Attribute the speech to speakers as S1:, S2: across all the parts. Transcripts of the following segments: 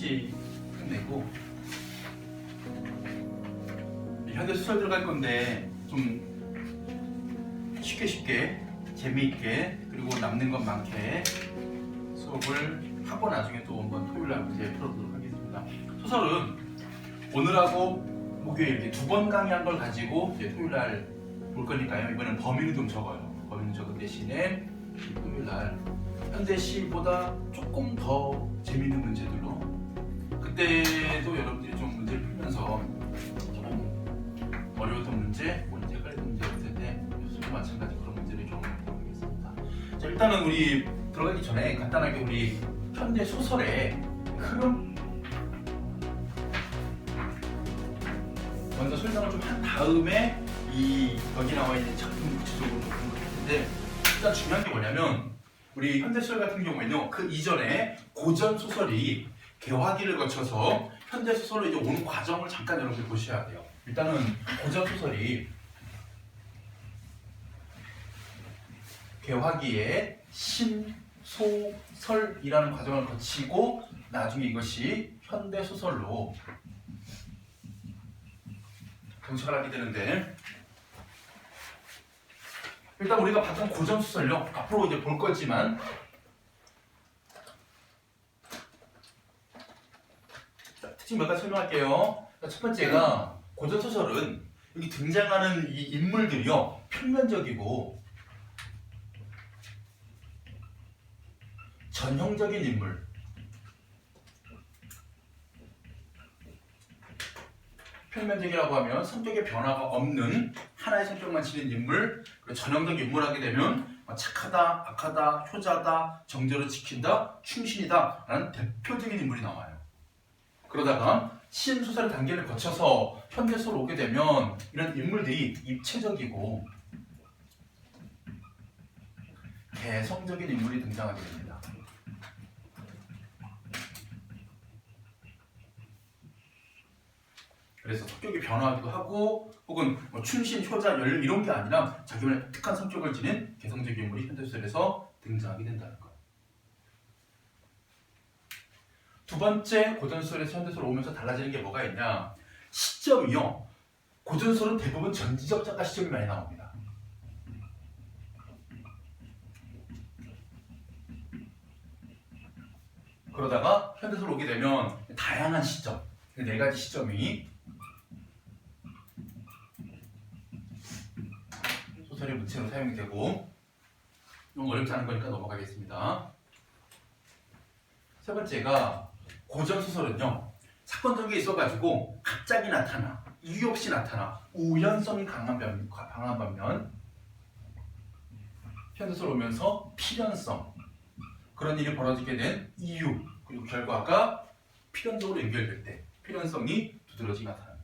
S1: 잠시 끝내고 현대 소설 들어갈 건데 좀 쉽게 재미있게 그리고 남는 것 많게 수업을 하고 나중에 또 한번 토요일날 문제 풀어보도록 하겠습니다. 소설은 오늘하고 목요일 이렇게 두 번 강의한 걸 가지고 이제 토요일날 볼 거니까요. 이번엔 범위를 좀 적어요. 범위를 적은 대신에 토요일날 현대시보다 조금 더 재미있는 문제들로 그때도 여러분들이 좀 문제를 풀면서 조금 어려웠던 문제, 헷갈렸던 문제였을 텐데 요즘도 마찬가지 그런 문제를 좀 해보겠습니다. 자, 일단은 우리 들어가기 전에 간단하게 우리 현대 소설의 흐름 먼저 설명을 좀 한 다음에 이 여기 나와 있는 작품 구체적으로 좀 볼 텐데 일단 중요한 게 뭐냐면 우리 현대소설 같은 경우에는요 그 이전에 고전 소설이 개화기를 거쳐서 현대소설로 이제 오는 과정을 잠깐 여러분들 보셔야 돼요. 일단은 고전 소설이 개화기에 신소설이라는 과정을 거치고 나중에 이것이 현대소설로 정착을 하게 되는데 일단 우리가 봤던 고전 소설요 앞으로 이제 볼 거지만 특징 몇 가지 설명할게요. 첫 번째가 고전 소설은 여기 등장하는 이 인물들이요 평면적이고 전형적인 인물, 평면적이라고 하면 성격의 변화가 없는 하나의 성격만 지닌 인물, 그리고 전형적인 인물하게 되면 착하다, 악하다, 효자다, 정절을 지킨다, 충신이다 라는 대표적인 인물이 나와요. 그러다가 신소설의 단계를 거쳐서 현대소설로 오게 되면 이런 인물들이 입체적이고 개성적인 인물이 등장하게 됩니다. 그래서 성격이 변화하기도 하고 혹은 충신, 효자, 연륜 이런 게 아니라 자기만의 독특한 성격을 지닌 개성적인 인물이 현대소설에서 등장하게 된다는 거예요. 두 번째 고전소설에서 현대소설 오면서 달라지는 게 뭐가 있냐? 시점이요. 고전소설은 대부분 전지적 작가 시점이 많이 나옵니다. 그러다가 현대소설 오게 되면 다양한 시점, 네 가지 시점이 소설의 문체로 사용이 되고 너무 어렵지 않은 거니까 넘어가겠습니다. 세 번째가 고전소설은요 사건 전개에 있어가지고 갑자기 나타나 이유 없이 나타나 우연성이 강한 반면 현대소설 오면서 필연성 그런 일이 벌어지게 된 이유 그리고 결과가 필연적으로 연결될 때 필연성이 두드러지게 나타납니다.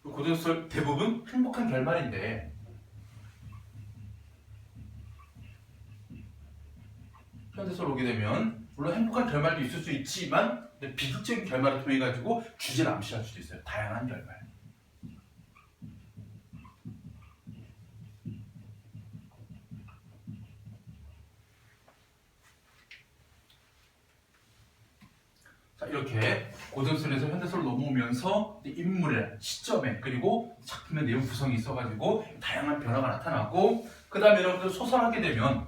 S1: 고전소설 대부분 행복한 결말인데 현대소설 오게 되면 물론 행복한 결말도 있을 수 있지만 비극적인 결말을 통해 가지고 주제를 암시할 수도 있어요. 다양한 결말. 자, 이렇게 고전소설에서 현대소설로 넘어오면서 인물의 시점에 그리고 작품의 내용 구성이 있어가지고 다양한 변화가 나타나고 그 다음에 여러분들 소설하게 되면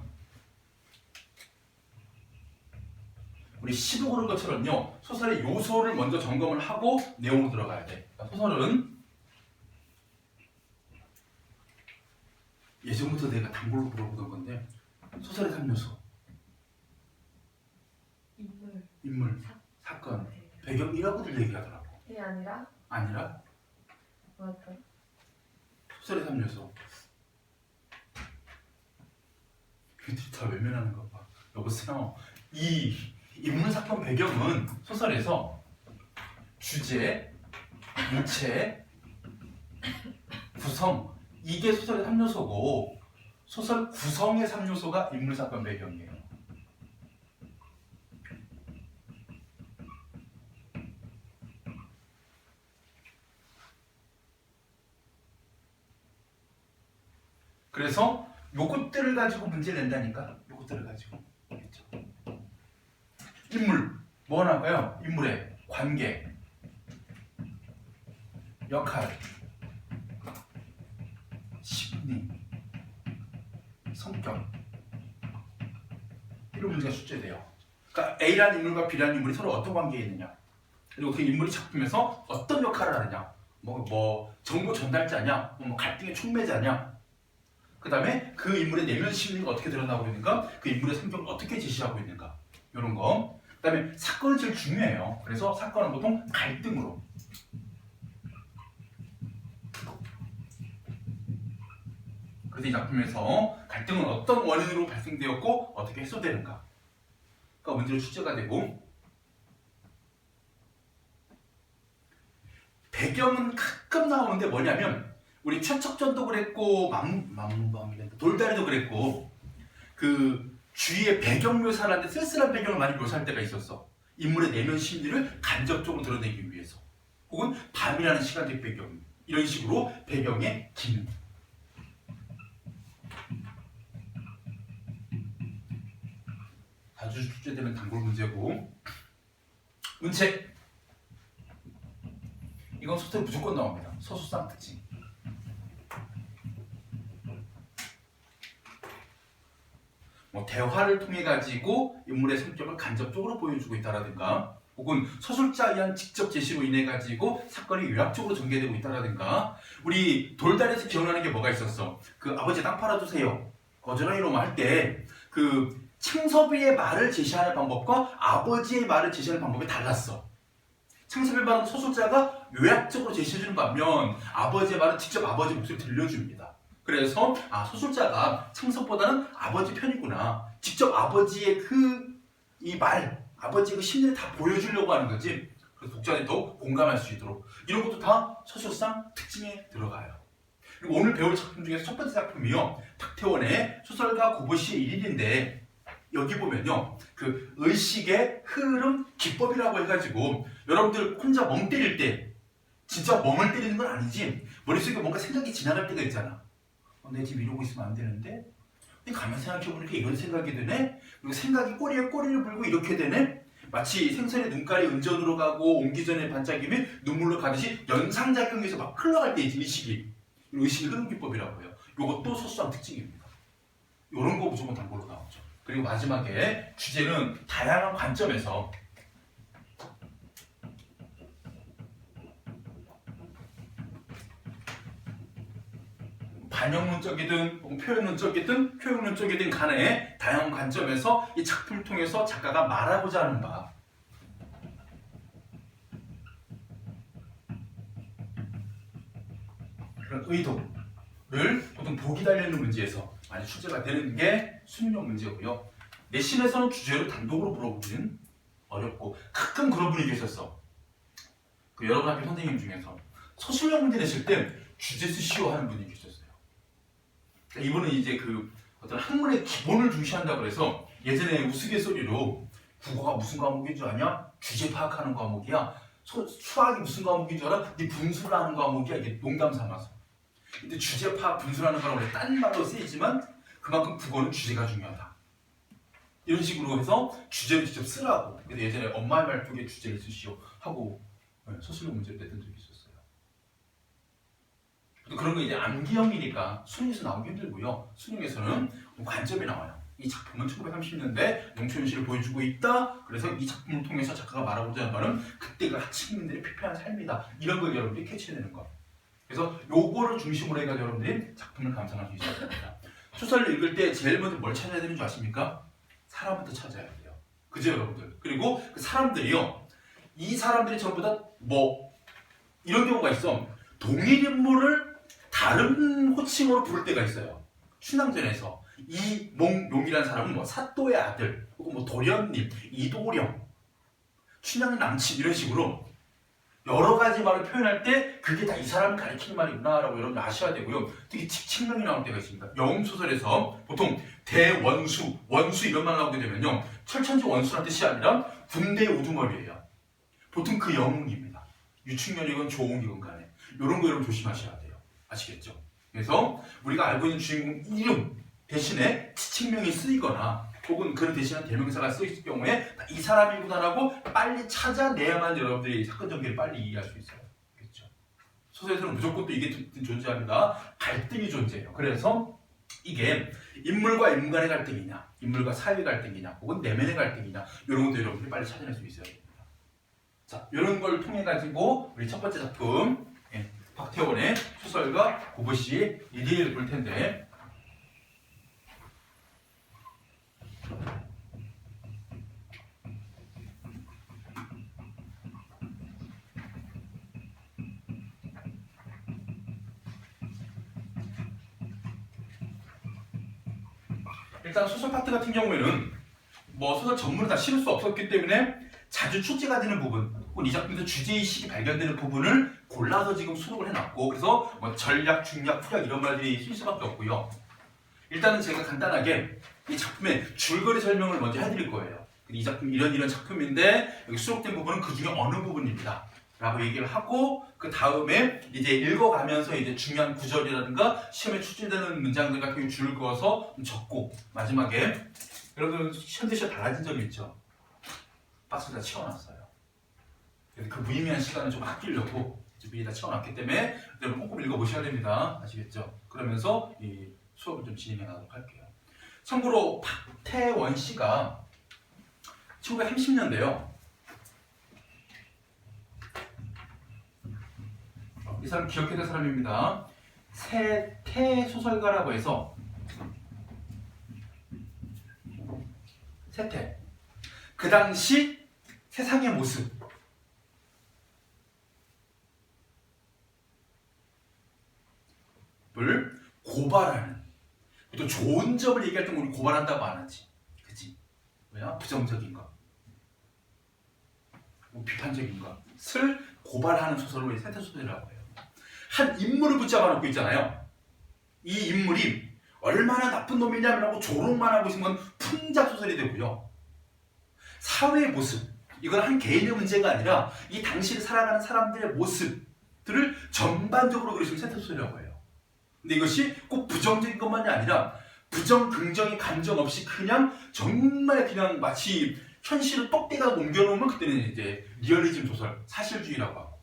S1: 우리 시도 그런 것처럼요 소설의 요소를 먼저 점검을 하고 내용으로 들어가야 돼. 그러니까 소설은 예전부터 내가 단골로 물어보던 건데 소설의 3요소 인물 사건 배경이라고들 얘기하더라고.
S2: 이게 아니라?
S1: 아니라?
S2: 뭐였더라?
S1: 소설의 3요소 그들이 다 외면하는 거 봐. 여보세요. 이 인물 사건 배경은 소설에서 주제, 무체, 구성 이게 소설의 3요소고 소설 구성의 3요소가 인물 사건 배경이에요. 그래서 요것들을 가지고 문제 낸다니까. 요것들을 가지고. 그렇죠? 인물 뭐 나올까요? 인물의 관계, 역할, 심리, 성격 이런 문제가 출제돼요. 그러니까 A라는 인물과 B라는 인물이 서로 어떤 관계에 있느냐, 그리고 그 인물이 작품에서 어떤 역할을 하느냐, 뭐 정보 전달자냐, 뭐 갈등의 촉매자냐, 그 다음에 그 인물의 내면 심리가 어떻게 드러나고 있는가, 그 인물의 성격을 어떻게 제시하고 있는가, 이런 거. 그 다음에 사건은 제일 중요해요. 그래서 사건은 보통 갈등으로. 그래서 이 작품에서 갈등은 어떤 원인으로 발생되었고 어떻게 해소되는가, 그러니까 문제로 출제가 되고, 배경은 가끔 나오는데 뭐냐면 우리 최척전도 그랬고 돌다리도 그랬고 그 주위의 배경 묘사를 하는데 쓸쓸한 배경을 많이 묘사할 때가 있었어. 인물의 내면 심리를 간접적으로 드러내기 위해서, 혹은 밤이라는 시간적 배경, 이런 식으로 배경의 기능. 자주 출제되는 단골 문제고, 문책. 이건 소설에 무조건 나옵니다. 서술상 특징. 뭐 대화를 통해 가지고 인물의 성격을 간접적으로 보여주고 있다라든가, 혹은 서술자에 의한 직접 제시로 인해 가지고 사건이 요약적으로 전개되고 있다라든가. 우리 돌다리에서 기억나는 게 뭐가 있었어? 그 아버지 땅 팔아주세요, 거절하는 이놈 할 때 그 창섭이의 말을 제시하는 방법과 아버지의 말을 제시하는 방법이 달랐어. 창섭의 말은 서술자가 요약적으로 제시해주는 반면 아버지의 말은 직접 아버지 목소리 들려줍니다. 그래서 서술자가 창섭보다는 아버지 편이구나, 직접 아버지의 이 말, 아버지의 그 심리를 다 보여주려고 하는 거지. 그래서 독자들이 더 공감할 수 있도록, 이런 것도 다 서술상 특징에 들어가요. 그리고 오늘 배울 작품 중에서 첫 번째 작품이요, 탁태원의 소설가 고보시의 일일인데, 여기 보면요, 그 의식의 흐름 기법이라고 해가지고, 여러분들 혼자 멍 때릴 때 진짜 멍을 때리는 건 아니지, 머릿속에 뭔가 생각이 지나갈 때가 있잖아. 내 지금 이러고 있으면 안 되는데, 가만 생각해보니까 이런 생각이 드네. 그리고 생각이 꼬리에 꼬리를 물고 이렇게 되네. 마치 생선의 눈깔이 은전으로 가고 옹기 전에 반짝임이 눈물로 가듯이 연상작용해서 막 흘러갈 때 의식이, 의식의 흐름 기법이라고 해요. 이것도 서술상 특징입니다. 이런 거 무조건 단골로 나오죠. 그리고 마지막에 주제는 다양한 관점에서, 반영론적이든 표현론적이든 표현론적이든 간에 다양한 관점에서 이 작품을 통해서 작가가 말하고자 하는 바, 그런 의도를 보통 보기 달리는 문제에서 많이 출제가 되는 게 수능형 문제고요. 내신에서는 주제로 단독으로 물어보기는 어렵고, 가끔 그런 분이 계셨어. 그 여러분 학교 선생님 중에서 서술형 문제 내실 때 주제 쓰시오 하는 분이 계셨어요. 이분은 이제 그 어떤 학문의 기본을 중시한다고 해서 예전에 우스갯소리로 국어가 무슨 과목인 줄 아냐? 주제 파악하는 과목이야. 수학이 무슨 과목인 줄 알아? 네 분수를 하는 과목이야. 이게 농담 삼아서. 근데 주제 파악, 분수라는 걸 원래 딴 말로 쓰이지만 그만큼 국어는 주제가 중요하다. 이런 식으로 해서 주제를 직접 쓰라고. 그래서 예전에 엄마의 말뚝에 주제를 쓰시오 하고 서술형 문제를 냈던 적이 있었어요. 그런 거 이제 암기형이니까 수능에서 나오기 힘들고요. 수능에서는 관점이 나와요. 이 작품은 1930년대 농촌현실을 보여주고 있다. 그래서 이 작품을 통해서 작가가 말하고자 하는 바는 그때가 학층민들의 피폐한 삶이다. 이런 걸 여러분들이 캐치해내는 거. 그래서 요거를 중심으로 해서 여러분들이 작품을 감상할 수 있어야 됩니다. 소설을 읽을 때 제일 먼저 뭘 찾아야 되는 줄 아십니까? 사람부터 찾아야 돼요. 그죠, 여러분들? 그리고 그 사람들이요, 이 사람들이 전부 다 이런 경우가 있어. 동일 인물을 다른 호칭으로 부를 때가 있어요. 춘향전에서 이몽룡이라는 사람은 사또의 아들, 혹은 도련님, 이도령, 춘향의 남친, 이런 식으로 여러 가지 말을 표현할 때 그게 다 이 사람을 가리키는 말이구나라고 여러분 아셔야 되고요. 특히 직칭명이 나올 때가 있습니다. 영웅소설에서 보통 대원수, 원수 이런 말 나오게 되면요, 철천지 원수라는 뜻이 아니라 군대의 우두머리예요. 보통 그 영웅입니다. 유충년이건 조웅이건 간에 이런 거 여러분 조심하셔야 돼요. 아시겠죠? 그래서 우리가 알고 있는 주인공 이름, 대신에 지칭명이 쓰이거나 혹은 그 대신에 대명사가 쓰일 경우에 이 사람이구나라고 빨리 찾아내야만 여러분들이 사건 전개를 빨리 이해할 수 있어요. 그렇죠? 소설에서는 무조건 또 이게 존재합니다. 갈등이 존재해요. 그래서 이게 인물과 인물 간의 갈등이냐, 인물과 사회의 갈등이냐, 혹은 내면의 갈등이냐, 이런 것도 여러분들이 빨리 찾아낼 수 있어야 됩니다. 자, 이런 걸 통해 가지고 우리 첫 번째 작품 박태원의 소설가 구보시의 일일을 볼 텐데, 일단 소설 파트 같은 경우에는 뭐 소설 전문을 다 실을 수 없었기 때문에 자주 출제가 되는 부분, 혹은 이 작품에서 주제의식이 발견되는 부분을 골라서 지금 수록을 해놨고, 그래서 뭐 전략, 중략, 후략 이런 말들이 쓸 수밖에 없고요. 일단은 제가 간단하게 이 작품의 줄거리 설명을 먼저 해드릴 거예요. 이 작품 이런 작품인데 여기 수록된 부분은 그 중에 어느 부분입니다 라고 얘기를 하고, 그 다음에 이제 읽어가면서 이제 중요한 구절이라든가 시험에 출제되는 문장들 같은 걸 줄 그어서 적고, 마지막에 여러분 현재 시험 달라진 점이 있죠. 박스를 다 채워놨어요. 그래서 그 무의미한 시간을 좀 아끼려고 미리 다 채워놨기 때문에 여러분 꼼꼼히 읽어보셔야 됩니다. 아시겠죠? 그러면서 이 수업을 좀 진행해 나가도록 할게요. 참고로 박태원 씨가 1930년대요. 이 사람 기억해야 될 사람입니다. 세태 소설가라고 해서, 세태, 그 당시 세상의 모습을 고발하는, 또 좋은 점을 얘기할 때 우리 고발한다고 안 하지, 그치? 뭐야? 부정적인 거, 뭐 비판적인 것을 고발하는 소설을 세태 소설이라고 해요. 한 인물을 붙잡아 놓고 있잖아요. 이 인물이 얼마나 나쁜 놈이냐라고 조롱만 하고 있으면 풍자 소설이 되고요. 사회의 모습, 이건 한 개인의 문제가 아니라 이 당시를 살아가는 사람들의 모습들을 전반적으로 그리시면 세태 소설이라고 해요. 근데 이것이 꼭 부정적인 것만이 아니라 부정, 긍정의 감정 없이 그냥 정말 그냥 마치 현실을 똑대가 옮겨놓으면 그때는 이제 리얼리즘 소설, 사실주의라고 하고.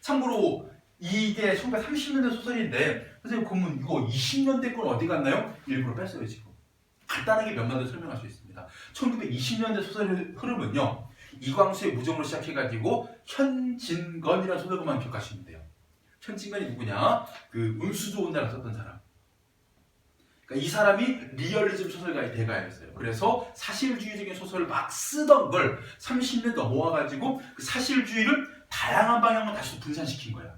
S1: 참고로 이게 1930년대 소설인데 선생님 그러면 이거 20년대 건 어디 갔나요? 일부러 뺐어요 지금. 간단하게 몇 마디 설명할 수 있습니다. 1920년대 소설의 흐름은요, 이광수의 무정으로 시작해가지고 현진건이라는 소설가만 기억하시면 돼요. 현진건이 누구냐? 그 운수 좋은 나라 썼던 사람. 그러니까 이 사람이 리얼리즘 소설가의 대가였어요. 그래서 사실주의적인 소설을 막 쓰던 걸 30년 넘어와가지고 그 사실주의를 다양한 방향으로 다시 분산시킨 거야.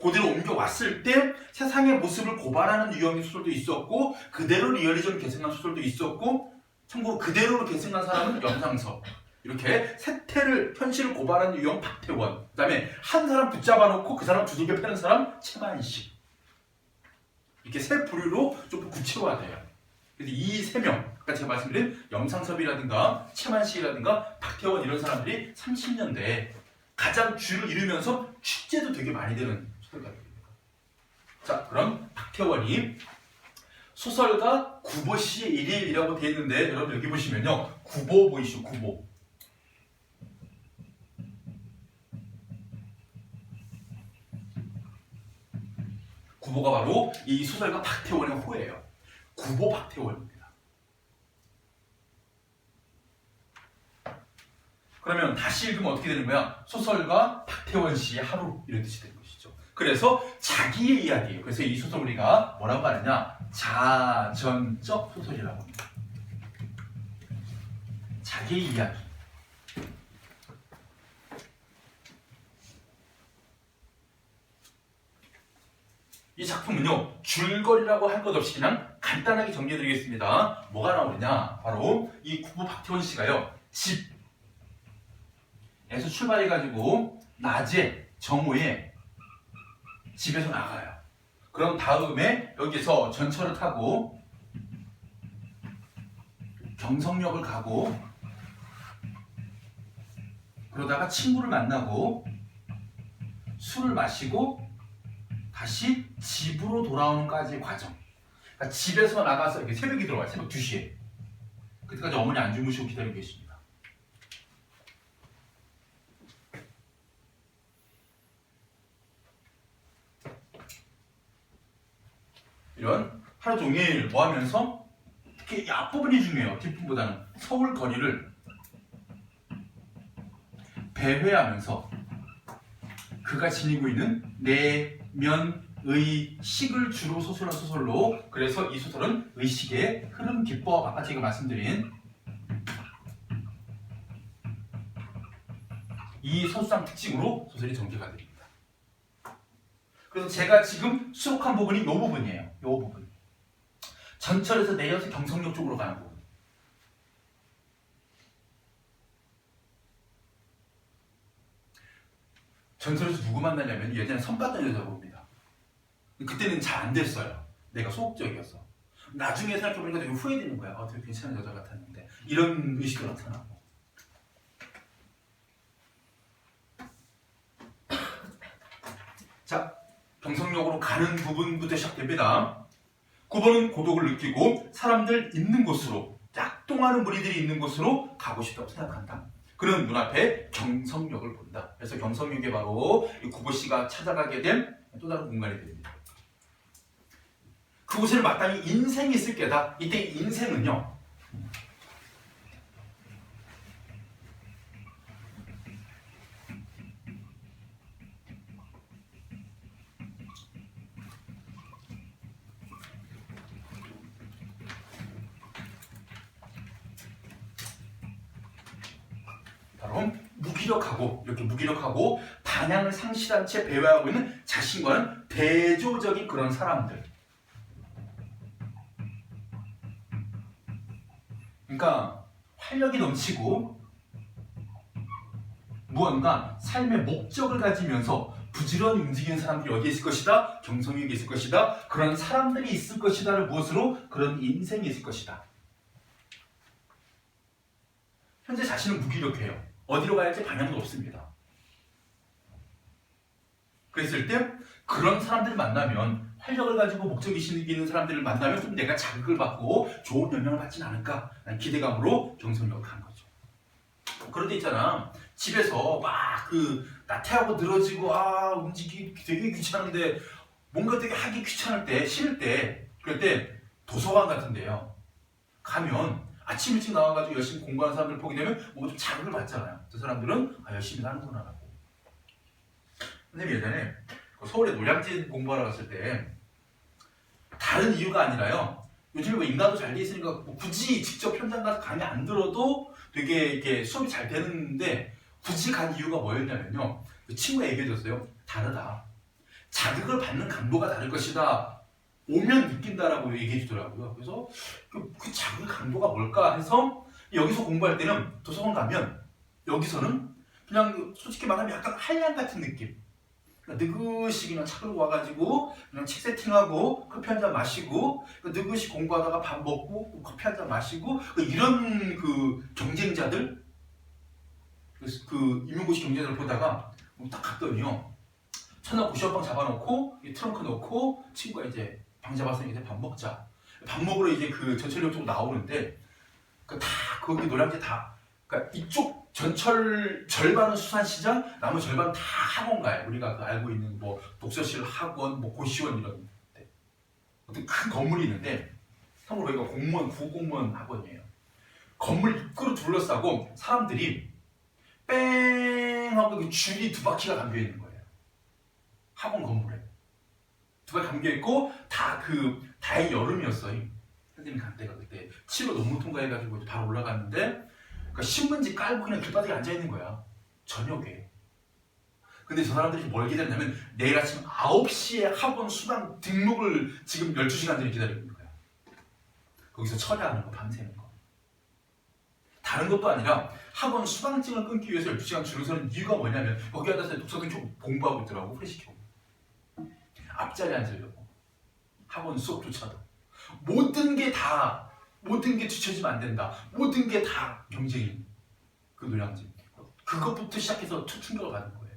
S1: 그대로 옮겨왔을 때 세상의 모습을 고발하는 유형의 소설도 있었고, 그대로 리얼리즘을 계승한 소설도 있었고, 참고로 그대로 계승한 사람은 염상섭. 이렇게 세태를, 현실을 고발하는 유형 박태원, 그 다음에 한 사람 붙잡아 놓고 그 사람 두들겨 패는 사람 최만식. 이렇게 세 부류로 좀 구체화돼요. 그래서 이 세 명, 아까 제가 말씀드린 염상섭이라든가 최만식이라든가 박태원 이런 사람들이 30년대에 가장 주를 이루면서 축제도 되게 많이 되는 소설가들입니다. 자, 그럼 박태원이 소설가 구보시의 일일이라고 되어 있는데, 여러분 여기 보시면요, 구보 보이시죠? 구보. 구보가 바로 이 소설가 박태원의 호예요. 구보 박태원입니다. 그러면 다시 읽으면 어떻게 되는 거야? 소설가 박태원 씨의 하루, 이런 뜻이 되는 것이죠. 그래서 자기의 이야기예요. 그래서 이 소설 우리가 뭐라고 하느냐? 자전적 소설이라고 합니다. 자기의 이야기. 이 작품은요, 줄거리라고 할 것 없이 그냥 간단하게 정리해드리겠습니다. 뭐가 나오느냐? 바로 이 구보 박태원 씨가요, 집에서 출발해가지고 낮에 정오에 집에서 나가요. 그럼 다음에 여기서 전철을 타고 경성역을 가고, 그러다가 친구를 만나고 술을 마시고 다시 집으로 돌아오는까지의 과정. 그러니까 집에서 나가서 이렇게 새벽에 들어와요. 새벽 2시에. 그때까지 어머니 안 주무시고 기다리고 계십니다. 이런 하루 종일 뭐 하면서 특히 이 앞부분이 중요해요. 뒷부분보다는 서울 거리를 배회하면서 그가 지니고 있는 내면 의식을 주로 소설한 소설로, 그래서 이 소설은 의식의 흐름 기법, 아까 제가 말씀드린 이 서술상 특징으로 소설이 전개가 됩니다. 그래서 제가 지금 수록한 부분이 이 부분이에요. 이 부분. 전철에서 내려서 경성역 쪽으로 가는 부분. 전철에서 누구 만나냐면 예전에 선봤던 여자 봅니다. 그때는 잘 안 됐어요. 내가 소극적이어서. 나중에 생각해보니까 되게 후회되는 거야. 되게 괜찮은 여자 같았는데. 이런 의식도 나타나고. 자, 경성역으로 가는 부분부터 시작됩니다. 9번은 고독을 느끼고 사람들 있는 곳으로, 약동하는 무리들이 있는 곳으로 가고 싶다고 생각한다. 그는 눈앞에 경성역을 본다. 그래서 경성역에 바로 이 구보 씨가 찾아가게 된 또 다른 공간이 됩니다. 그곳에는 마땅히 인생이 있을 게다. 이때 인생은요, 바로 무기력하고, 이렇게 무기력하고 방향을 상실한 채 배회하고 있는 자신과는 대조적인 그런 사람들. 그러니까 활력이 넘치고 무언가 삶의 목적을 가지면서 부지런히 움직이는 사람들이 어디에 있을 것이다? 경성역에 있을 것이다. 그런 사람들이 있을 것이다를 무엇으로? 그런 인생이 있을 것이다. 현재 자신은 무기력해요. 어디로 가야 할지 방향도 없습니다. 그랬을 때 그런 사람들을 만나면, 활력을 가지고 목적이 있는 사람들을 만나면 좀 내가 자극을 받고 좋은 영향을 받진 않을까 라는 기대감으로 경성역을 간 거죠. 그런데 있잖아, 집에서 막 나태하고 늘어지고 움직이기 되게 귀찮은데, 뭔가 되게 하기 귀찮을 때, 싫을 때, 그럴 때 도서관 같은 데요 가면 아침 일찍 나와가지고 열심히 공부하는 사람들 보게 되면 뭔가 좀 자극을 받잖아요. 그 사람들은 열심히 하는구나 라고. 선생님이 예전에 서울에 노량진 공부하러 갔을 때, 다른 이유가 아니라요, 요즘에 뭐 인간도 잘 돼 있으니까 뭐 굳이 직접 현장 가서 강의 안 들어도 되게 이렇게 수업이 잘 되는데, 굳이 간 이유가 뭐였냐면요, 그 친구가 얘기해줬어요. 다르다. 자극을 받는 강도가 다를 것이다. 오면 느낀다라고 얘기해 주더라고요. 그래서 그 자극 강도가 뭘까 해서, 여기서 공부할 때는 도서관 가면 여기서는 그냥 솔직히 말하면 약간 한량 같은 느낌. 느긋이 그냥 차 끌고 와가지고 그냥 책 세팅하고 커피 한 잔 마시고 느긋이 공부하다가 밥 먹고 커피 한 잔 마시고 이런 경쟁자들, 임용고시 경쟁자들 보다가 딱 갔더니요, 첫날 고시원방 잡아놓고 트렁크 넣고 친구가 이제 방 잡아서 이제 밥 먹자. 밥 먹으러 이제 전철역 쪽으로 나오는데, 다 거기 노량진 다, 그러니까 이쪽 전철 절반은 수산시장, 나머지 절반은 다 학원 가요. 우리가 알고 있는 뭐 독서실, 학원, 뭐 고시원 이런 데. 어떤 큰 건물이 있는데, 참고로 여기가 공무원, 구공무원 학원이에요. 건물 입구로 둘러싸고 사람들이 뺑 하고 줄이 2바퀴가 감겨 있는 거예요. 학원 건물에 2바퀴 감겨 있고, 다행히 여름이었어요. 선생님이 간 때가 그때 7호 논문 통과해가지고 바로 올라갔는데, 그러니까 신문지 깔고 그냥 길바닥에 앉아 있는 거야, 저녁에. 근데 저 사람들이 뭘 기다리냐면, 내일 아침 9시에 학원 수강 등록을 지금 12시간 전에 기다리고 있는 거야. 거기서 철야하는 거, 밤새는 거. 다른 것도 아니라 학원 수강증을 끊기 위해서 12시간 줄을 서는 이유가 뭐냐면, 거기 앉아서 독서등 켜고 공부하고 있더라고, 프레시 켜고. 앞자리에 앉으려고. 학원 수업조차도. 모든 게 뒤처지면 안 된다. 모든 게 다 경쟁인 노량진. 그것부터 시작해서 첫 충격을 받은 거예요.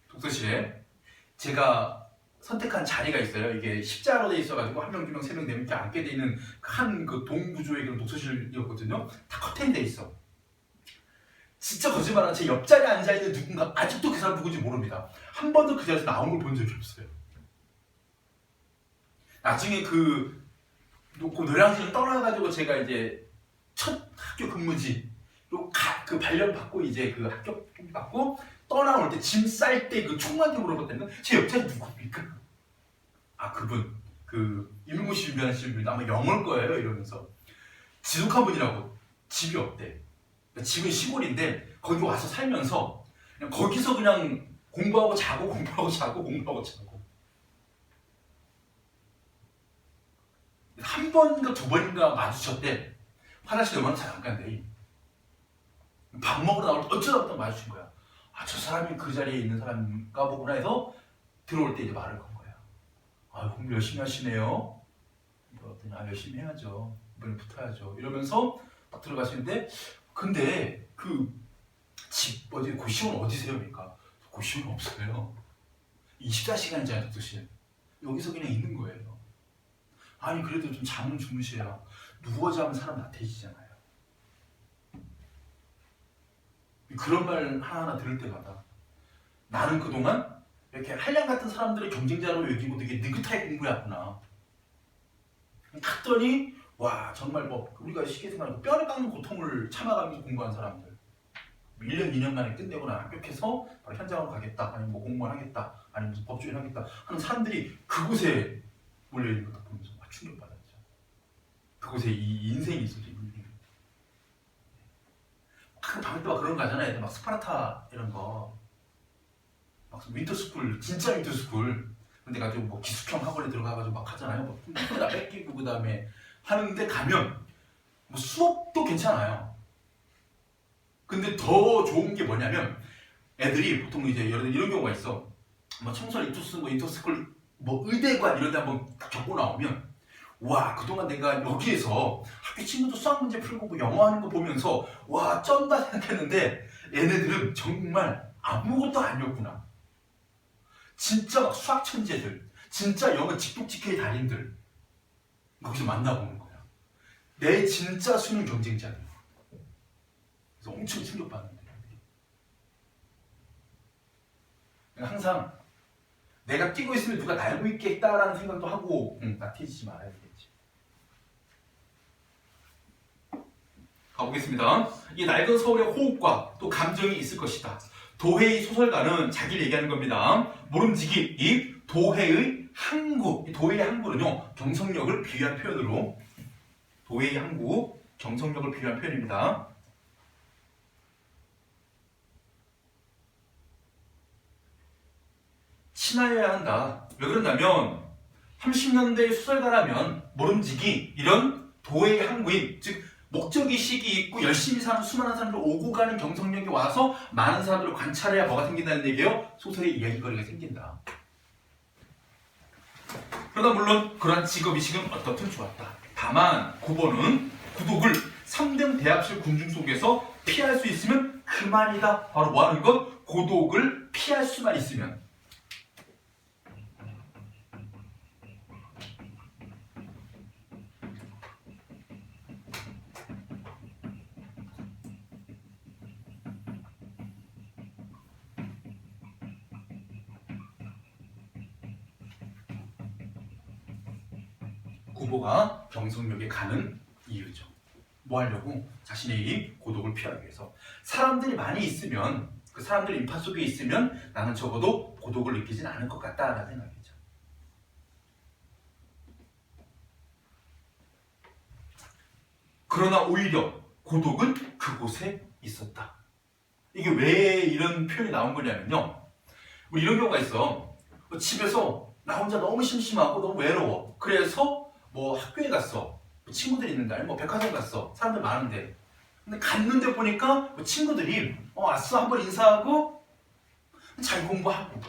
S1: 독서실에 제가 선택한 자리가 있어요. 이게 십자로 돼 있어가지고 한 명, 두 명, 세 명, 네 명 이렇게 앉게 돼 있는 한 그 동구조의 그런 독서실이었거든요. 다 커튼돼 있어. 진짜 거짓말하는 제 옆자리에 앉아 있는 누군가 아직도 그 사람 누군지 모릅니다. 한 번도 그 자리에서 나온 걸 본 적이 없어요. 나중에 그 노량진을 떠나가지고 제가 이제 첫 학교 근무지 그 발령 받고 이제 그 학교 받고 떠나올 때 짐 쌀 때 그 총무한테 물어봤다니까 제 옆자리 누굽니까? 아 그분 그 임용고시 준비하시는 분이 아마 영어일 거예요 이러면서 지독한 분이라고 집이 없대. 집은 시골인데 거기 와서 살면서 그냥 거기서 그냥 공부하고 자고 공부하고 자고 공부하고 자고 한 번인가 두 번인가 마주쳤대. 화장실 얼마나 잘 안 간대. 밥 먹으러 나올 때 어쩌다 마주친 거야. 아 저 사람이 그 자리에 있는 사람인가 보구나 해서 들어올 때 이제 말을 건 거야. 아 공부 열심히 하시네요. 그랬더니 아 열심히 해야죠. 이번에 붙어야죠. 이러면서 딱 들어가시는데 근데 그 집 어디 고시원 어디세요? 그러니까 고시원 없어요. 24시간이잖아요 독서실. 여기서 그냥 있는 거예요. 아니 그래도 좀 잠은 주무셔야 누워 자면 사람 나태해지잖아요. 그런 말 하나하나 들을 때마다 나는 그동안 이렇게 한량 같은 사람들의 경쟁자로 여기고 되게 느긋하게 공부했구나. 갔더니 와 정말 뭐 우리가 쉽게 생각하는 뼈를 깎는 고통을 참아가면서 공부한 사람들 1년 2년 만에 끝내거나 합격해서 바로 현장으로 가겠다 아니면 뭐 공무원 하겠다 아니면 무슨 법조인 하겠다 하는 사람들이 그곳에 몰려있는 것도 보면서 막 충격받았죠. 그곳에 이 인생이 있어요. 인생. 방학 때막 그런 거 하잖아요. 막 스파르타 이런 거 막 윈터스쿨 진짜 윈터스쿨 근데 가지고 뭐 기숙형 학원에 들어가가지고 막 하잖아요. 뭐 다 뺏기고 그 다음에 하는데 가면 뭐 수업도 괜찮아요. 근데 더 좋은 게 뭐냐면 애들이 보통 이제 이런 경우가 있어. 뭐 청소년 인투스 뭐 인터스쿨 뭐 의대관 이런 데 한번 딱 겪고 나오면 와 그동안 내가 여기에서 학교 친구들 수학 문제 풀고 뭐 영어 하는 거 보면서 와 쩐다 생각했는데 얘네들은 정말 아무것도 아니었구나. 진짜 막 수학 천재들, 진짜 영어 직독직해의 달인들 거기서 만나보는 거야. 내 진짜 수능 경쟁자들. 그래서 엄청 충격받는데 항상 내가 뛰고 있으면 누가 날고 있겠다라는 생각도 하고 나태해지지 말아야 되겠지. 가보겠습니다. 이 낡은 서울의 호흡과 또 감정이 있을 것이다. 도해의 소설가는 자기를 얘기하는 겁니다. 모름지기 이 도해의 항구, 이 도해의 항구는요 경성력을 비유한 표현으로 도해의 항구, 경성력을 비유한 표현입니다. 친하여야 한다. 왜 그러냐면 30년대 소설가라면 모름지기 이런 도해의 항구인 즉 목적의식이 있고 열심히 사는 수많은 사람들 오고 가는 경성역에 와서 많은 사람들을 관찰해야 뭐가 생긴다는 얘기예요? 소설의 이야기거리가 생긴다. 그러나 물론 그러한 직업의식은 어떻든 좋았다. 다만 고본은 구독을 3등 대합실 군중 속에서 피할 수 있으면 그만이다. 바로 뭐하는 것? 고독을 피할 수만 있으면. 구보가 경성역에 가는 이유죠. 뭐 하려고? 자신의 고독을 피하기 위해서. 사람들이 많이 있으면 그 사람들 인파 속에 있으면 나는 적어도 고독을 느끼진 않을 것 같다라는 생각이죠. 그러나 오히려 고독은 그곳에 있었다. 이게 왜 이런 표현이 나온 거냐면요. 우리 이런 경우가 있어. 집에서 나 혼자 너무 심심하고 너무 외로워. 그래서 뭐 학교에 갔어. 친구들이 있는데 아니면 뭐 백화점 갔어. 사람들 많은데. 근데 갔는데 보니까 뭐 친구들이 왔어 한번 인사하고 자기 공부하고.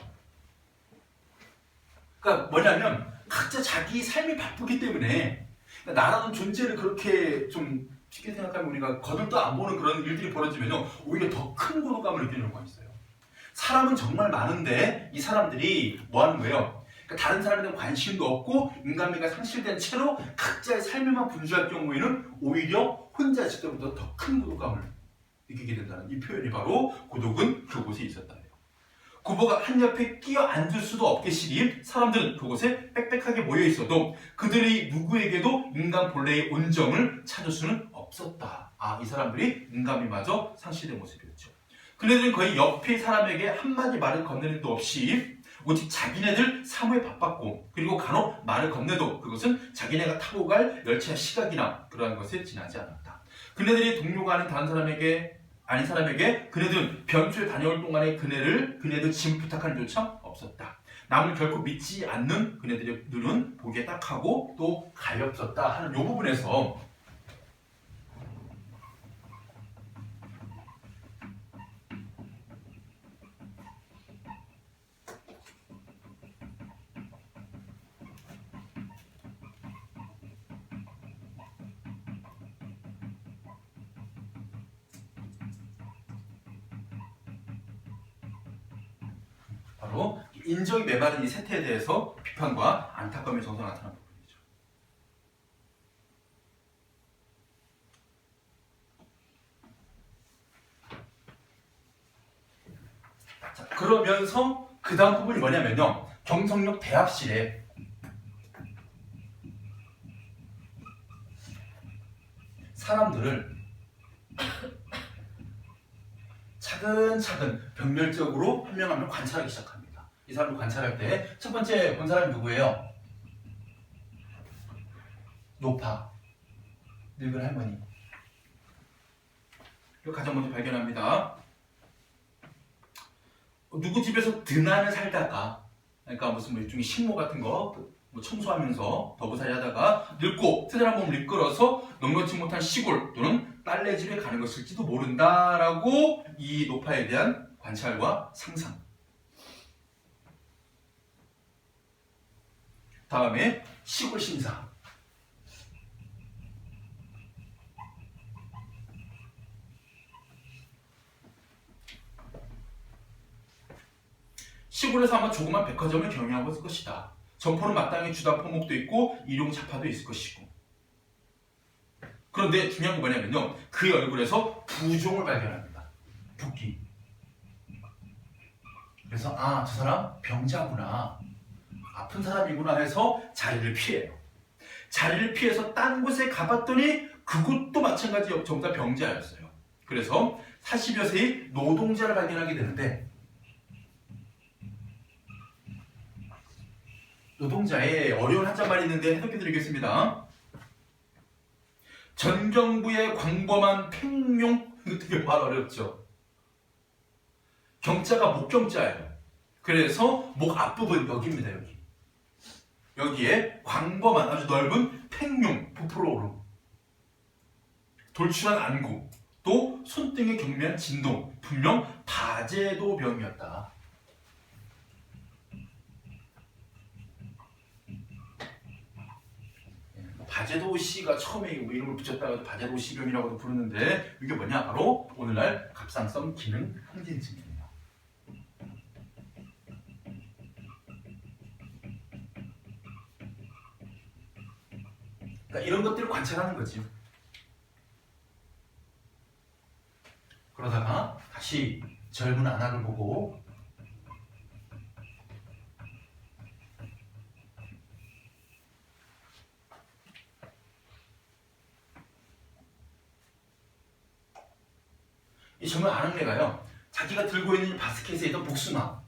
S1: 그러니까 뭐냐면 각자 자기 삶이 바쁘기 때문에 나라는 존재를 그렇게 좀 쉽게 생각하면 우리가 거들떠 안 보는 그런 일들이 벌어지면 오히려 더 큰 고독감을 느끼는 경우가 있어요. 사람은 정말 많은데 이 사람들이 뭐 하는 거예요? 그러니까 다른 사람에 대한 관심도 없고 인간미가 상실된 채로 각자의 삶에만 분주할 경우에는 오히려 혼자 있을 때보다 더 큰 고독감을 느끼게 된다는 이 표현이 바로 고독은 그곳에 있었다. 구보가 한 옆에 끼어 앉을 수도 없게 시리 사람들은 그곳에 빽빽하게 모여 있어도 그들이 누구에게도 인간 본래의 온정을 찾을 수는 없었다. 이 사람들이 인간미마저 상실된 모습이었죠. 그네들은 거의 옆에 사람에게 한마디 말을 건네는 도 없이 오직 자기네들 사무에 바빴고 그리고 간혹 말을 건네도 그것은 자기네가 타고 갈 열차 시각이나 그러한 것에 지나지 않았다. 그네들이 동료가 아닌 다른 아닌 사람에게 그네들은 변초에 다녀올 동안에 그네들 짐 부탁할 일조차 없었다. 남을 결코 믿지 않는 그네들의 눈은 보기에 딱하고 또 가엾었다 하는 이 부분에서 바로 인정이 메마른 이 세태에 대해서 비판과 안타까움의 정서가 나타난 부분이죠. 자, 그러면서 그 다음 부분이 뭐냐면요. 경성역 대합실에 사람들을 차근차근 병렬적으로 한 명 한 명 관찰하기 시작합니다. 이 사람을 관찰할 때 첫 번째 본 사람이 누구예요? 노파, 늙은 할머니. 이걸 가장 먼저 발견합니다. 누구 집에서 드난을 살다가, 그러니까 무슨 일종의 식모 같은 거 청소하면서 더부살이 하다가 늙고 트들한 몸을 이끌어서 넉넉지 못한 시골 또는 딸네 집에 가는 것일지도 모른다라고 이 노파에 대한 관찰과 상상. 다음에 시골 신사. 시골에서 아마 조그만 백화점을 경영하고 있을 것이다. 점포는 마땅히 주당 포목도 있고 일용 자파도 있을 것이고. 그런데 중요한 건 뭐냐면요. 그의 얼굴에서 부종을 발견합니다. 붓기. 그래서 저 사람 병자구나. 아픈 사람이구나 해서 자리를 피해요. 자리를 피해서 딴 곳에 가봤더니 그곳도 마찬가지 전부 다 병자였어요. 그래서 40여 세의 노동자를 발견하게 되는데 노동자의 어려운 한자말이 있는데 해석해 드리겠습니다. 전경부의 광범한 팽용, 이거 되게 말 어렵죠. 경자가 목경자예요. 그래서 목 앞부분 여기입니다. 여기에 광범한 아주 넓은 팽용, 부풀어오름, 돌출한 안구, 또 손등에 경미한 진동, 분명 바제도병이었다. 바제도시가 처음에 이름을 붙였다가 바제도시병이라고도 부르는데 이게 뭐냐? 바로 오늘날 갑상선 기능 항진증이에요. 그러니까 이런 것들을 관찰하는 거죠. 그러다가 다시 젊은 안악을 보고 이 젊은 안악내가요 자기가 들고 있는 바스켓에 있던 복숭아,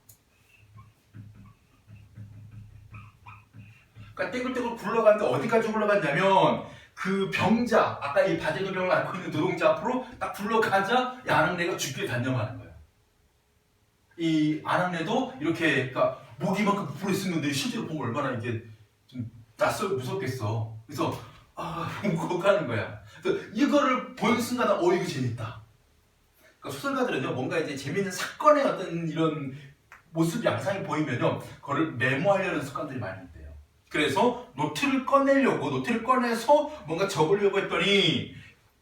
S1: 그러니까 떼굴떼굴 굴러가는데 어디까지 굴러갔냐면 그 병자, 아까 이 바제도병을 앓고 있는 노동자 앞으로 딱 굴러가자 이 안악내가 죽기를 단념하는 거예요. 이 안악내도 이렇게 그러니까 목이 이만큼 부풀어 있었는데 실제로 보면 얼마나 이게 좀 무섭겠어. 그래서 울고 가는 거야. 그래서 이거를 본 순간 이거 재밌다. 그러니까 소설가들은요 뭔가 이제 재밌는 사건의 어떤 이런 모습 양상이 보이면요 그거를 메모하려는 습관들이 많이 있대요. 그래서 노트를 꺼내서 뭔가 적으려고 했더니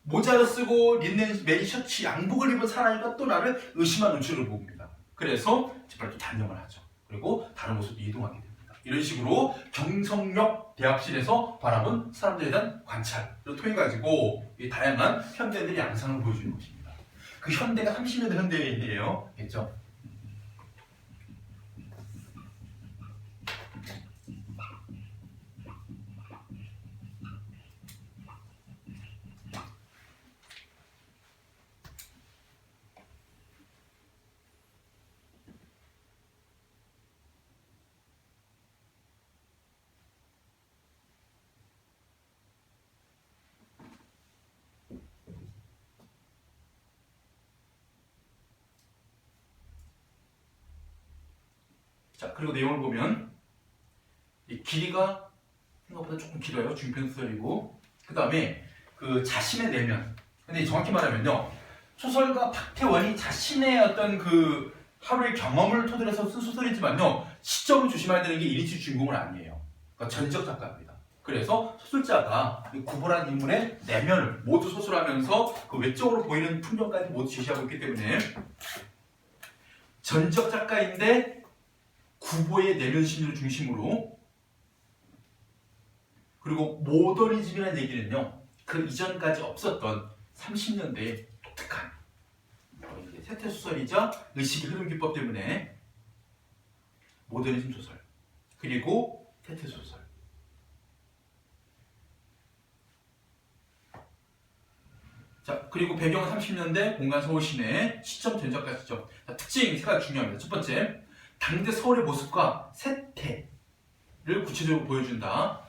S1: 모자를 쓰고 린넨 셔츠 양복을 입은 사람이가 또 나를 의심한 눈치를 봅니다. 그래서 제발 또 단념을 하죠. 그리고 다른 곳으로 이동하게 됩니다. 이런 식으로 경성역 대합실에서 바라본 사람들에 대한 관찰을 통해 가지고 이 다양한 현대인들의 양상을 보여주는 것입니다. 그 현대가 30년대 현대인이에요. 겠죠? 자, 그리고 내용을 보면 이 길이가 생각보다 조금 길어요. 중편 소설이고 그 다음에 그 자신의 내면. 근데 정확히 말하면요, 소설가 박태원이 자신의 어떤 그 하루의 경험을 토대로 해서 쓴 소설이지만요, 시점을 조심해야 되는 게 이리치 주인공은 아니에요. 그러니까 전적 작가입니다. 그래서 소설자가 구보란 인물의 내면을 모두 소설하면서 그 외적으로 보이는 풍경까지 모두 제시하고 있기 때문에 전적 작가인데 구보의 내면 심리를 중심으로, 그리고 모더니즘이라는 얘기는요, 그 이전까지 없었던 30년대의 독특한 세태소설이자 의식의 흐름 기법 때문에 모더니즘 소설 그리고 세태소설. 자, 그리고 배경은 30년대 공간 서울 시내, 시점 전작가 시점. 자, 특징 세 가지 중요합니다. 첫 번째, 당대 서울의 모습과 세태를 구체적으로 보여준다.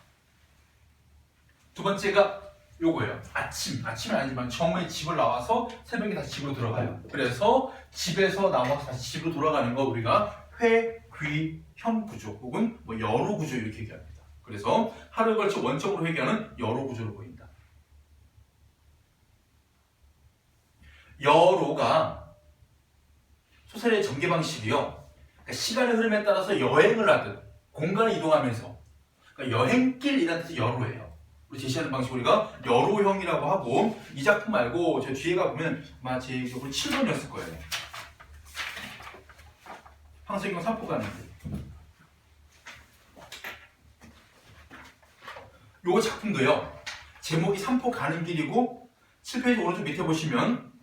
S1: 두 번째가 요거예요. 아침은 아니지만 처음에 집을 나와서 새벽에 다시 집으로 들어가요. 그래서 집에서 나와서 다시 집으로 돌아가는 거 우리가 회귀형 구조 혹은 뭐 여로 구조 이렇게 얘기합니다. 그래서 하루에 걸쳐 원점으로 회귀하는 여로 구조로 보인다. 여로가 소설의 전개 방식이요, 그러니까 시간의 흐름에 따라서 여행을 하듯 공간을 이동하면서, 그러니까 여행길이라는 뜻이 여로예요. 제시하는 방식 우리가 여로형이라고 하고, 이 작품 말고 저 뒤에 가보면 아마 제 기억으로 7번이었을 거예요. 황석영 산포 가는 길. 요 작품도요, 제목이 산포 가는 길이고 7페이지 오른쪽 밑에 보시면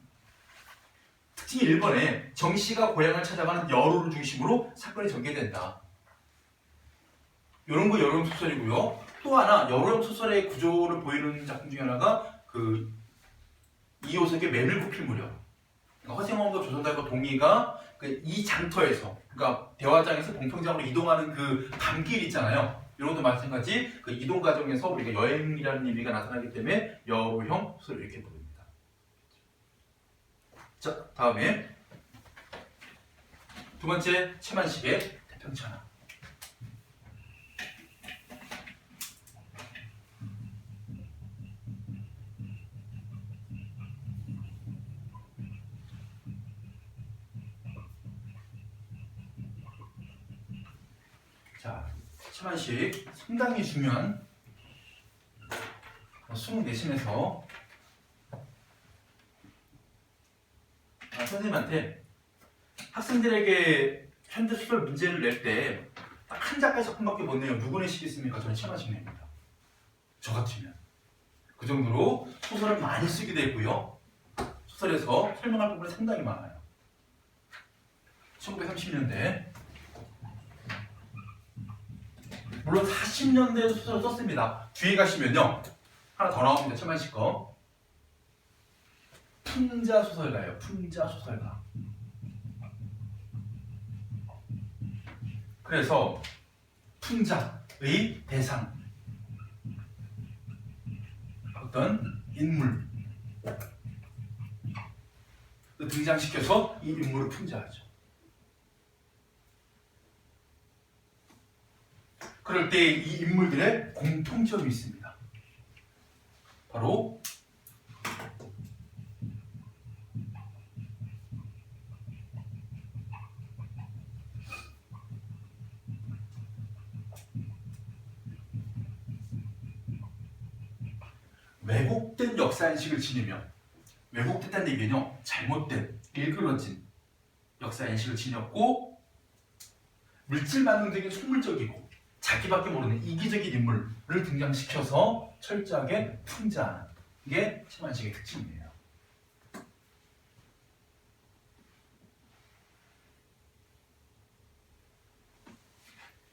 S1: 특징이 1번에 정씨가 고향을 찾아가는 여로를 중심으로 사건이 전개된다. 이런 거 여로형 소설이고요. 또 하나 여로형 소설의 구조를 보이는 작품 중에 하나가 그 이호석의 메밀꽃필 무렵. 그러니까 허생원과 조선달과 동의가 그 이 장터에서, 그러니까 대화장에서 봉평장으로 이동하는 그 밤길 있잖아요. 이런 것도 마찬가지 그 이동 과정에서 우리가 여행이라는 의미가 나타나기 때문에 여로형 소설을 이렇게 부릅니다. 자, 다음에 두 번째, 최만식의 태평천하. 자, 최만식 상당히 중요한 수능 내신에서 선생님한테 학생들에게 현대소설 문제를 낼 때 딱 한 작가의 작품밖에 못 내요. 누구 내시겠습니까? 저는 최만식 냅니다. 저 같으면. 그 정도로 소설을 많이 쓰기도 했고요. 소설에서 설명할 부분이 상당히 많아요. 1930년대, 물론 40년대에도 소설을 썼습니다. 뒤에 가시면요, 하나 더 나옵니다. 최만식 거. 풍자 소설가예요. 풍자 소설가. 그래서 풍자의 대상, 어떤 인물 등장시켜서 이 인물을 풍자하죠. 그럴 때 이 인물들의 공통점이 있습니다. 바로 왜곡된 역사인식을 지니며, 왜곡됐다는 얘기는요, 잘못된, 일그러진 역사인식을 지녔고, 물질 만능적인 속물적이고 자기밖에 모르는 이기적인 인물을 등장시켜서 철저하게 풍자하는 게 최만식의 특징이에요.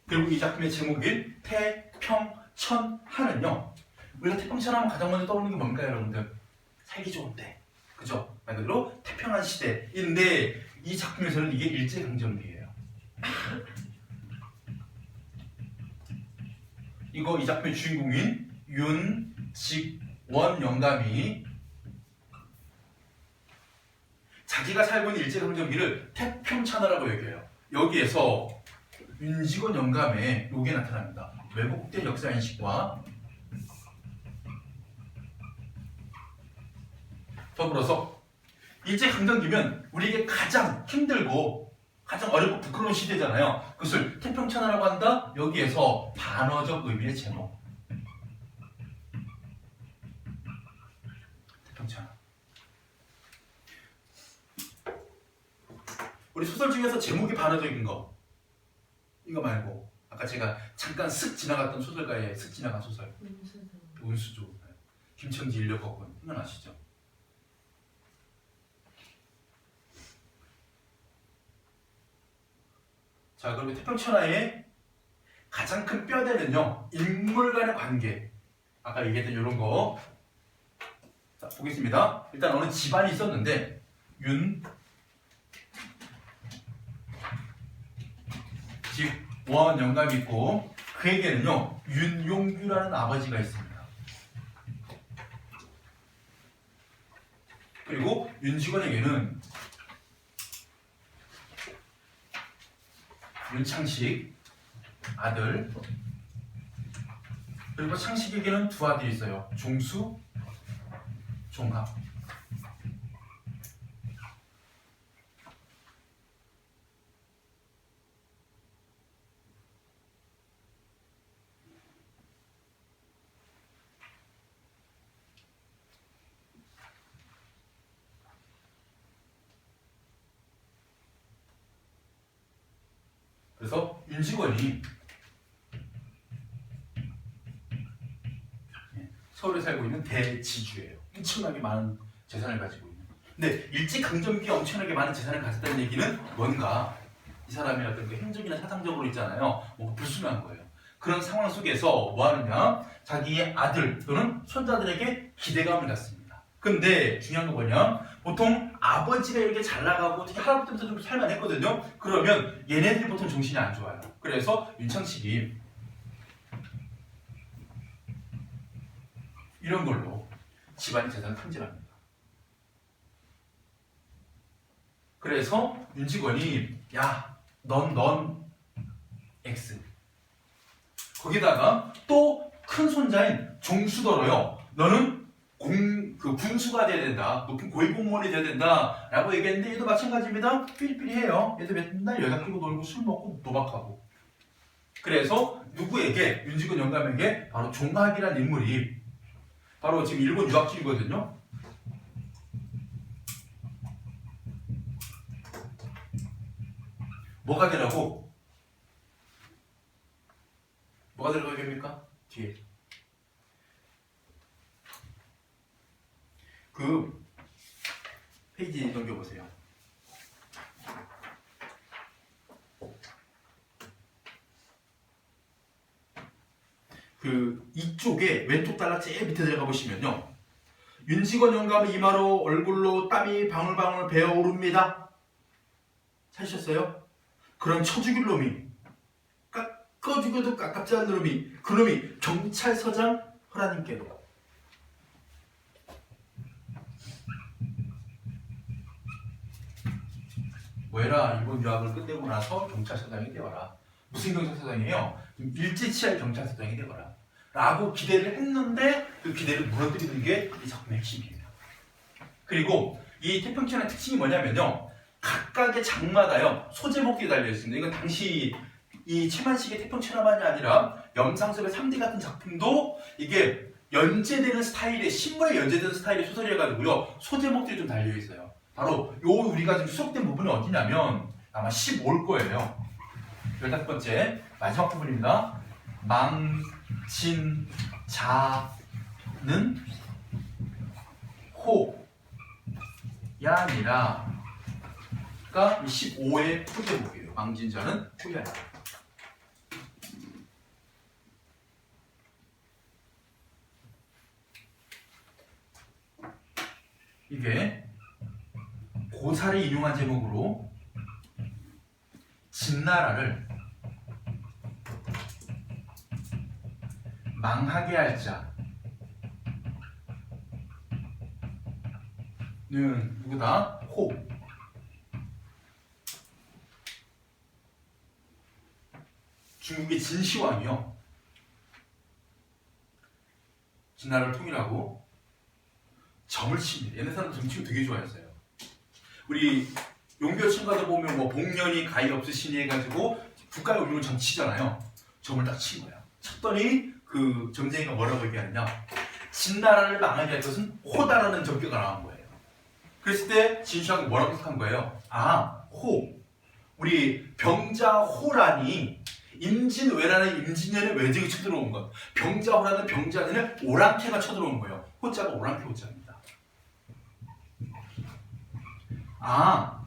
S1: 그리고 이 작품의 제목인 태평천하는요, 우리가 태평천하면 가장 먼저 떠오르는 게 뭔가요, 여러분들? 살기 좋은데, 그죠? 말 그대로 태평한 시대인데 이 작품에서는 이게 일제강점기예요. 이거 이 작품의 주인공인 윤직원 영감이 자기가 살고 있는 일제강점기를 태평천하라고 얘기해요. 여기에서 윤직원 영감의 요게 나타납니다. 왜곡된 역사인식과 더불어서 일제강점기면 우리에게 가장 힘들고 가장 어렵고 부끄러운 시대잖아요. 그것을 태평천하라고 한다. 여기에서 반어적 의미의 제목. 태평천하. 우리 소설 중에서 제목이 반어적인 거, 이거 말고 아까 제가 잠깐 쓱 지나갔던 소설가의 쓱 지나간 소설 운수조, 김천지 인력거군 생각나시죠? 자, 그리고 태평천하의 가장 큰 뼈대는요, 인물 간의 관계. 아까 얘기했던 이런 거. 자, 보겠습니다. 일단 어느 집안이 있었는데 윤직원 영감이 있고 그에게는요 윤용규라는 아버지가 있습니다. 그리고 윤직원에게는 윤창식 아들, 그리고 창식에게는 두 아들이 있어요. 종수, 종합. 그래서 윤직원이 서울에 살고 있는 대지주예요. 엄청나게 많은 재산을 가지고 있는. 근데 일제강점기에 엄청나게 많은 재산을 가졌다는 얘기는 뭔가 이 사람이 어떤 그 행정이나 사상적으로 있잖아요. 뭔가 불순한 거예요. 그런 상황 속에서 뭐 하느냐? 자기의 아들 또는 손자들에게 기대감을 갖습니다. 근데 중요한 거 뭐냐? 보통 아버지가 이렇게 잘 나가고 특히 할아버지 때부터 좀 살만했거든요. 그러면 얘네들이 보통 정신이 안 좋아요. 그래서 윤창식이 이런 걸로 집안의 재산을 탕진합니다. 그래서 윤직원이 야, 넌 X. 거기다가 또 큰 손자인 종수더러요. 너는 군수가 돼야 된다. 높은 고위공무원이 돼야 된다. 라고 얘기했는데 얘도 마찬가지입니다. 삐리삐리해요. 얘도 맨날 여자 끼고 놀고 술 먹고 도박하고. 그래서 누구에게? 윤직원 영감에게 바로 종합이라는 인물이 바로 지금 일본 유학 중이거든요. 뭐가 되라고? 뭐가 되라고 얘기합니까? 뒤에. 그 페이지 넘겨보세요. 그 이쪽에 왼쪽 달락 제일 밑에 들어가 보시면요. 윤직원 영감의 이마로 얼굴로 땀이 방울방울 배어오릅니다. 찾으셨어요? 그런 쳐죽일 놈이, 깎아죽여도 깝깝지 않는 놈이, 그 놈이 경찰서장 허라님께로 뭐해라, 일본 유학을 끝내고 나서 경찰서장이 되어라. 무슨 경찰서장이에요? 일제치하의 경찰서장이 되어라 라고 기대를 했는데 그 기대를 무너뜨리는 게 이 작품의 핵심이에요. 그리고 이 태평천의 특징이 뭐냐면요, 각각의 장마다요 소제목들이 달려있습니다. 이건 당시 이 최만식의 태평천하만이 아니라 염상섭의 3대 같은 작품도 이게 연재되는 스타일의, 신문에 연재되는 스타일의 소설이어가지고요 소제목들이 좀 달려있어요. 바로 요 우리가 지금 수록된 부분은 어디냐면 아마 15일 거예요. 15번째 마지막 부분입니다. 망친자는 호야니라가 15의 표제목이에요. 망친자는 호야니라. 이게 고사를 인용한 제목으로 진나라를 망하게 할 자는 누구다? 호. 중국의 진시황이요. 진나라를 통일하고 점을 칩니다. 옛날 사람 점치고 되게 좋아했어요. 우리 용비어 친구들 보면 뭐 복년이 가히 없으시니 해가지고 국가의 운명을 점 치잖아요. 점을 딱 친 거야. 쳤더니 그 점쟁이가 뭐라고 얘기하느냐? 진나라를 망하게 할 것은 호다라는 점괘가 나온 거예요. 그랬을 때 진시황이 뭐라고 생각한 거예요? 아, 호. 우리 병자호란이 임진왜란의 임진년의 외적이 쳐들어온 것. 병자호란은 병자년의 오랑캐가 쳐들어온 거예요. 호자가 오랑캐 호자입니다. 아,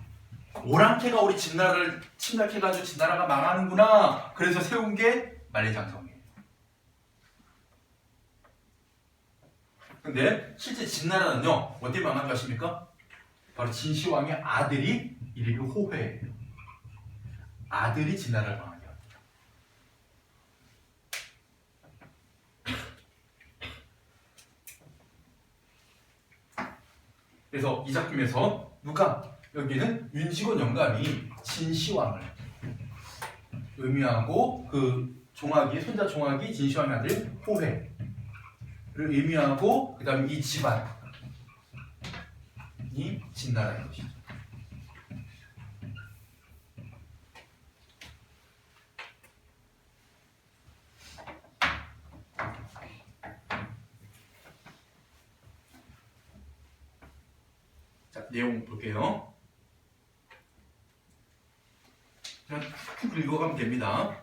S1: 오랑캐가 우리 진나라를 침략해가지고 진나라가 망하는구나. 그래서 세운 게 만리장성이에요. 근데 실제 진나라는요, 어떻게 망한 줄 아십니까? 바로 진시황의 아들이 이름이 호회예요. 아들이 진나라를 망하게 합니다. 그래서 이 작품에서 누가 여기는 윤직원 영감이 진시황을 의미하고 그 종학이 손자 종학이 진시황의 아들 호회를 의미하고 그 다음에 이 집안이 진나라인 것이죠. 자, 내용 볼게요. 그냥 쭉 읽어가면 됩니다.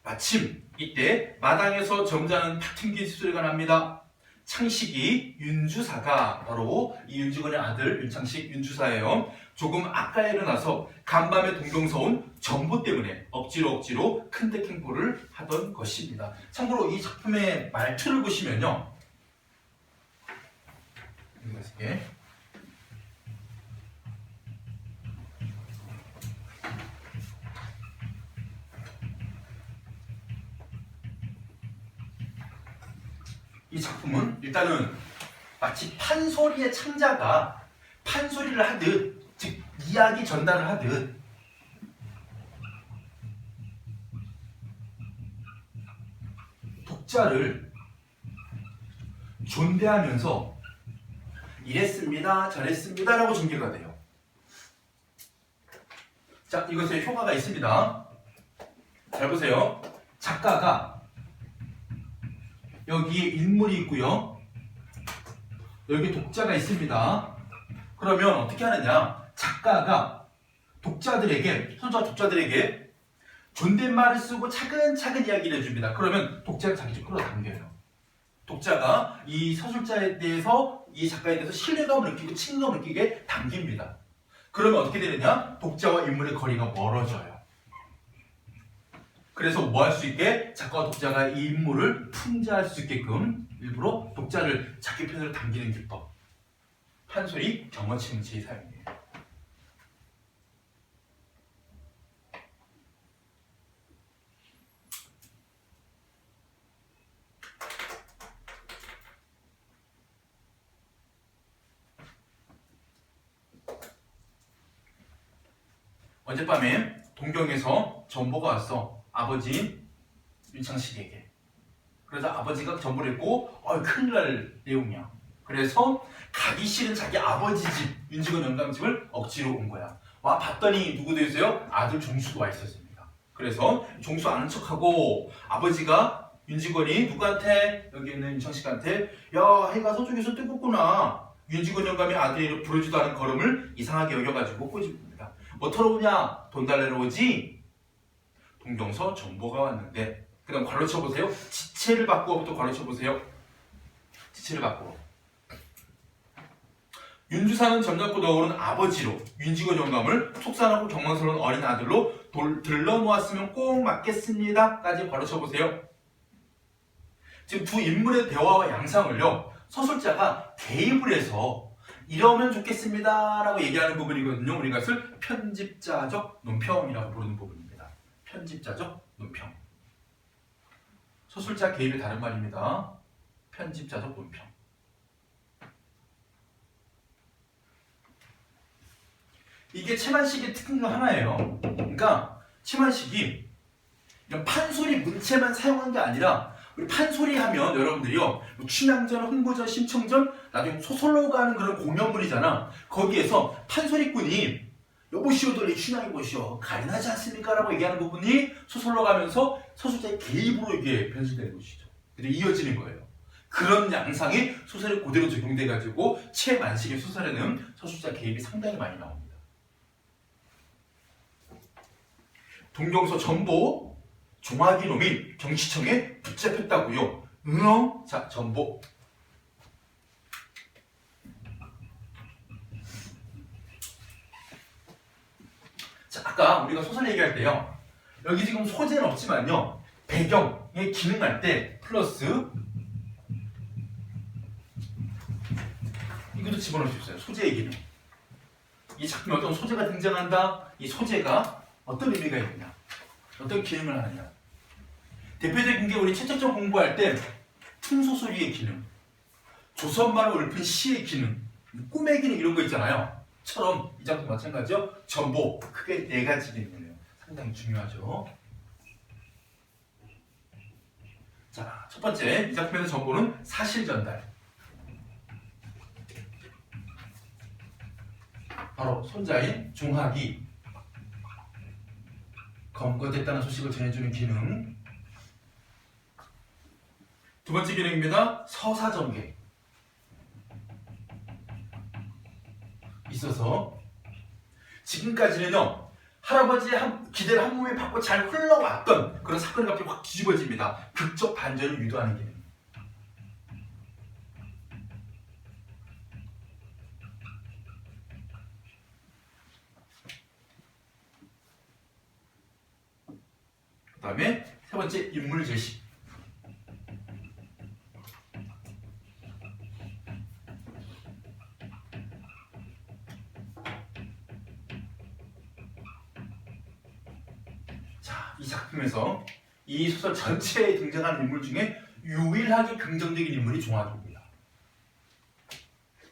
S1: 마침 이때 마당에서 점잖은 탁 튕긴 소리가 납니다. 창식이 윤주사가 바로 이 윤직원의 아들 윤창식 윤주사예요. 조금 아까 일어나서 간밤에 동경서 온 정보 때문에 억지로 큰덱 행보를 하던 것입니다. 참고로 이 작품의 말투를 보시면요. 이 작품은 일단은 마치 판소리의 창자가 판소리를 하듯, 즉 이야기 전달을 하듯 독자를 존대하면서 이랬습니다, 저랬습니다 라고 전개가 돼요. 자, 이것에 효과가 있습니다. 잘 보세요. 작가가 여기에 인물이 있고요. 여기 독자가 있습니다. 그러면 어떻게 하느냐? 작가가 독자들에게, 선조가 독자들에게 존댓말을 쓰고 차근차근 이야기를 해줍니다. 그러면 독자가 자기 쪽 끌어당겨요. 독자가 이 서술자에 대해서, 이 작가에 대해서 신뢰감을 느끼고 친감을 느끼게 당깁니다. 그러면 어떻게 되느냐? 독자와 인물의 거리가 멀어져요. 그래서 뭐 할 수 있게? 작가와 독자가 이 인물을 풍자할 수 있게끔 일부러 독자를 자기 편으로 당기는 기법. 판소리 경어치음치의 사용이에요. 어젯밤에 동경에서 전보가 왔어. 아버지인 윤창식에게. 그래서 아버지가 전보를 했고 큰일 날 내용이야. 그래서 가기 싫은 자기 아버지 집, 윤직원 영감집을 억지로 온 거야. 와 봤더니 누구도 있어요? 아들 종수도 와 있었습니다. 그래서 종수 아는 척하고 아버지가 윤직원이 누구한테, 여기 있는 윤창식한테 야 해가 서쪽에서 뜨겁구나. 윤직원 영감의 아들이 부르지도 않은 걸음을 이상하게 여겨가지고 꼬집습니다. 어터로 오냐? 돈 달래러 오지? 동경서 정보가 왔는데 그 다음 괄호 쳐보세요. 지체를 바꾸어부터 괄호 쳐보세요. 지체를 바꾸어. 윤주사는 점잖고 너울은 아버지로 윤직원 영감을 속상하고 경망스러운 어린 아들로 들러놓았으면 꼭 맞겠습니다. 까지 괄호 쳐보세요. 지금 두 인물의 대화와 양상을요. 서술자가 개입을 해서 이러면 좋겠습니다 라고 얘기하는 부분이거든요. 우리가 이것을 편집자적 논평이라고 부르는 부분입니다. 편집자적 논평. 서술자 개입의 다른 말입니다. 편집자적 논평. 이게 채만식의 특징 중 하나예요. 그러니까 채만식이 이런 판소리 문체만 사용한 게 아니라 우리 판소리 하면 여러분들이요 뭐 춘향전, 흥부전, 심청전 나중에 소설로 가는 그런 공연물이잖아. 거기에서 판소리꾼이 여보시오돌리 춘향이 보시오 가련하지 않습니까? 라고 얘기하는 부분이 소설로 가면서 서술자의 개입으로 이게 변질되는 것이죠. 그리고 이어지는 거예요. 그런 양상이 소설에 그대로 적용돼가지고 채만식의 소설에는 서술자 개입이 상당히 많이 나옵니다. 동경서 전보 종학이 놈이 경시청에 붙잡혔다고요. 응어? 자, 전보. 자, 아까 우리가 소설 얘기할 때요. 여기 지금 소재는 없지만요. 배경에 기능할 때 플러스 이것도 집어넣을 수 있어요. 소재의 기능. 이 작품에 어떤 소재가 등장한다. 이 소재가 어떤 의미가 있느냐. 어떤 기능을 하느냐. 대표적인 게 우리 채책점 공부할 때 틈소소리의 기능, 조선말을 읊은 시의 기능, 꿈의 기능 이런 거 있잖아요. 처럼 이 작품 마찬가지죠. 전보 크게 4가지 기능이에요. 상당히 중요하죠. 자, 첫 번째 이 작품에서 전보는 사실 전달. 바로 손자인 종학이 검거됐다는 소식을 전해주는 기능. 두 번째 기능입니다. 서사전개. 있어서 지금까지는요 할아버지의 기대를 한 몸에 받고 잘 흘러왔던 그런 사건이 갑자기 확 뒤집어집니다. 극적 반전을 유도하는 기능. 그 다음에 세 번째 인물 제시. 자, 이 작품에서 이 소설 전체에 등장하는 인물 중에 유일하게 긍정적인 인물이 종학입니다.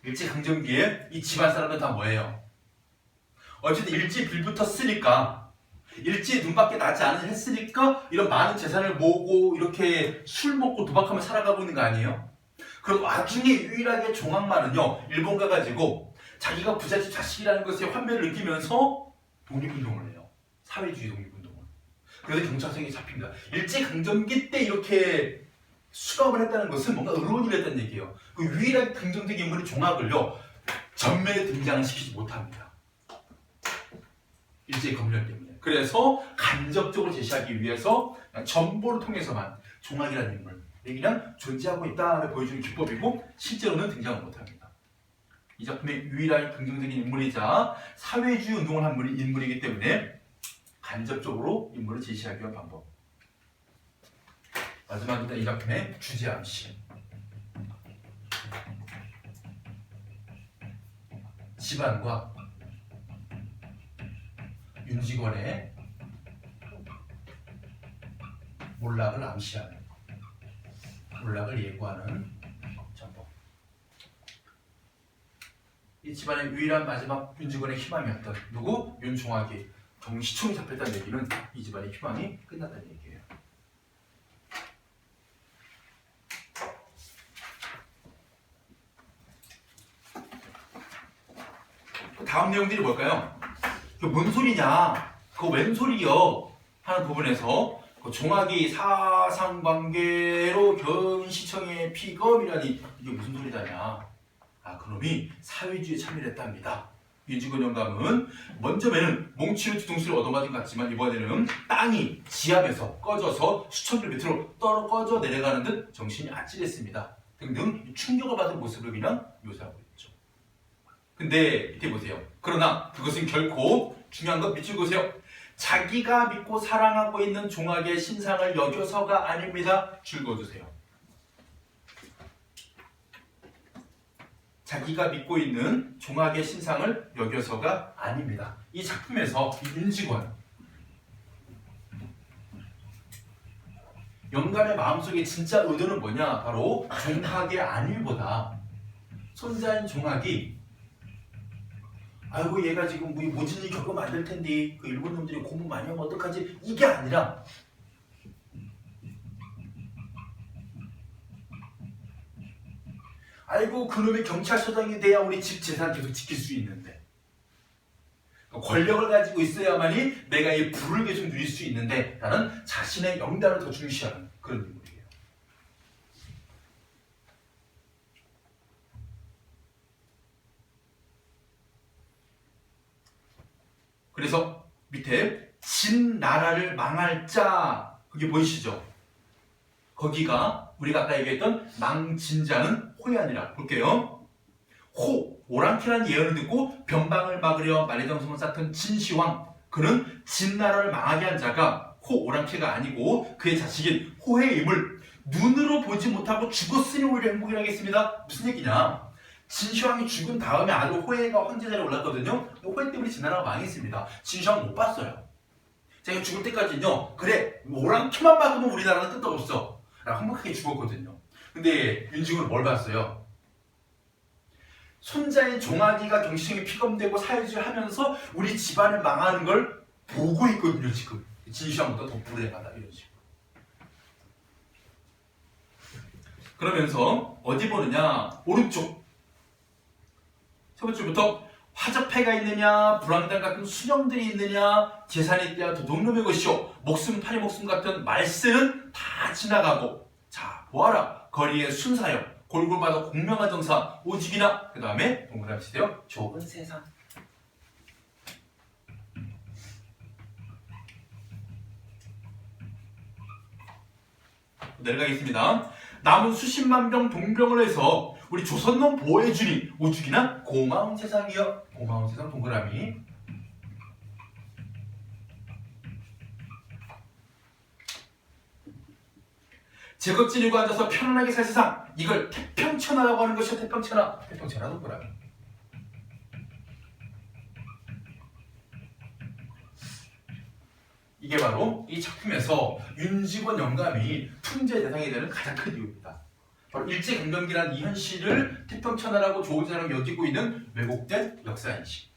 S1: 일제강점기에 이 집안 사람들 다 뭐예요? 어쨌든 일제 빌부터 쓰니까 일제 눈밖에 나지 않은 했으니까 이런 많은 재산을 모으고 이렇게 술 먹고 도박하며 살아가고 있는 거 아니에요? 그럼 와중에 유일하게 종학만은요 일본 가가지고 자기가 부잣집 자식이라는 것에 환멸을 느끼면서 독립운동을 해요. 사회주의 독립운동을. 그래서 경찰청에 잡힙니다. 일제강점기 때 이렇게 수감을 했다는 것은 뭔가 의론이 했다는 얘기예요. 그 유일하게 긍정적인 인물이 종학을요 전면에 등장을 시키지 못합니다. 일제의 검열 때문에. 그래서 간접적으로 제시하기 위해서 전보를 통해서만 종학이라는 인물이 그냥 존재하고 있다를 보여주는 기법이고 실제로는 등장을 못합니다. 이 작품의 유일하게 긍정적인 인물이자 사회주의 운동을 한 인물이기 때문에 간접적으로 인물을 제시하기 위한 방법. 마지막으로 이 작품의 주제 암시. 집안과 윤직원의 몰락을 암시하는, 몰락을 예고하는 전법. 이 집안의 유일한 마지막 윤직원의 희망이었던 누구? 윤종학이 경시청이 잡혔다는 얘기는 이 집안의 희망이 끝났다는 얘기예요. 다음 내용들이 뭘까요? 그 뭔 소리냐? 그거 웬 소리여? 하는 부분에서 그 종학이 사상관계로 경시청의 피검이라니 이게 무슨 소리다냐? 아, 그놈이 사회주의에 참여했답니다. 윤지권 영감은 먼저 배는 몽치로 뒤통수를 얻어맞은 것 같지만 이번에는 땅이 지압에서 꺼져서 수천 킬로미터로 꺼져 내려가는 듯 정신이 아찔했습니다. 등등 충격을 받은 모습을 그냥 묘사하고 있죠. 근데 밑에 보세요. 그러나 그것은 결코 중요한 건 밑줄 그으세요. 자기가 믿고 사랑하고 있는 종악의 신상을 여겨서가 아닙니다. 줄 그어주세요. 자기가 믿고 있는 종악의 신상을 여겨서가 아닙니다. 이 작품에서 이 윤지권 영감의 마음속에 진짜 의도는 뭐냐? 바로 종악의 안위보다 손자인 종악이 아이고 얘가 지금 뭐 모진 일 겪으면 안 될 텐데 그 일본 놈들이 공부 많이 하면 어떡하지? 이게 아니라 아이고 그놈이 경찰서장이 돼야 우리 집 재산 계속 지킬 수 있는데 권력을 가지고 있어야만이 내가 이 부를 계속 누릴 수 있는데 나는 자신의 영단을 더 중시하는 그런 인물이에요. 그래서 밑에 진 나라를 망할 자 그게 보이시죠? 거기가 우리가 아까 얘기했던 망진자는 호연이라 볼게요. 오랑캐라는 예언을 듣고 변방을 막으려 만리장성을 쌓던 진시황 그는 진나라를 망하게 한 자가 오랑캐가 아니고 그의 자식인 호해임을 눈으로 보지 못하고 죽었으니 오히려 행복이라겠습니다. 무슨 얘기냐? 진시황이 죽은 다음에 아들 호해가 황제자리에 올랐거든요. 호해 때문에 진나라가 망했습니다. 진시황 못 봤어요. 자기가 죽을 때까지는요. 그래 오랑캐만 막으면 우리나라는 끄떡없어 라고 행복하게 죽었거든요. 근데 윤지국은 뭘 봤어요? 손자인 종아기가 경시청에 피검되고 사회주의를 하면서 우리 집안을 망하는 걸 보고 있거든요. 지금 진시황보다 더 불행하다 이런 식으로. 그러면서 어디 보느냐? 오른쪽 첫 번째부터 화적패가 있느냐, 불황단 같은 수령들이 있느냐, 재산이 있대야 도둑놈의 것이요, 목숨 파리 목숨 같은 말세는 다 지나가고, 자 보아라 거리의 순사여, 골골마다 공명한 정사, 오직이나 그 다음에 동그라미 치세요. 좁은 세상. 내려가겠습니다. 남은 수십만 병 동병을 해서 우리 조선놈 보호해주니 오죽이나 고마운 세상이여. 고마운 세상 동그라미. 제것지니고 앉아서 편안하게 살 세상, 이걸 태평천하라고 하는 것이요. 태평천하. 태평천하 동그라미. 이게 바로 이 작품에서 윤지권 영감이 품제 대상이 되는 가장 큰 이유입니다. 바로 일제강점기란 이 현실을 태평천하라고 좋은 사람 여기고 있는 왜곡된 역사인식.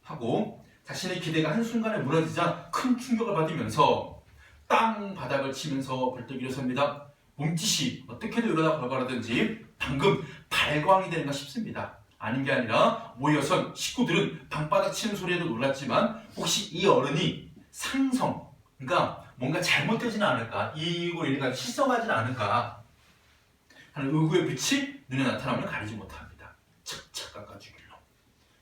S1: 하고 자신의 기대가 한순간에 무너지자 큰 충격을 받으면서 땅 바닥을 치면서 벌떡 일어섭니다. 몸짓이 어떻게든 일어나 걸걸하든지 방금 발광이 되는가 싶습니다. 아닌 게 아니라 모여선 식구들은 방바닥 치는 소리에도 놀랐지만 혹시 이 어른이 상성, 그러니까 뭔가 잘못되지는 않을까, 이익으로 인해 실성하지는 않을까 하는 의구의 빛이 눈에 나타나면 가리지 못합니다. 착착 깎아주길로.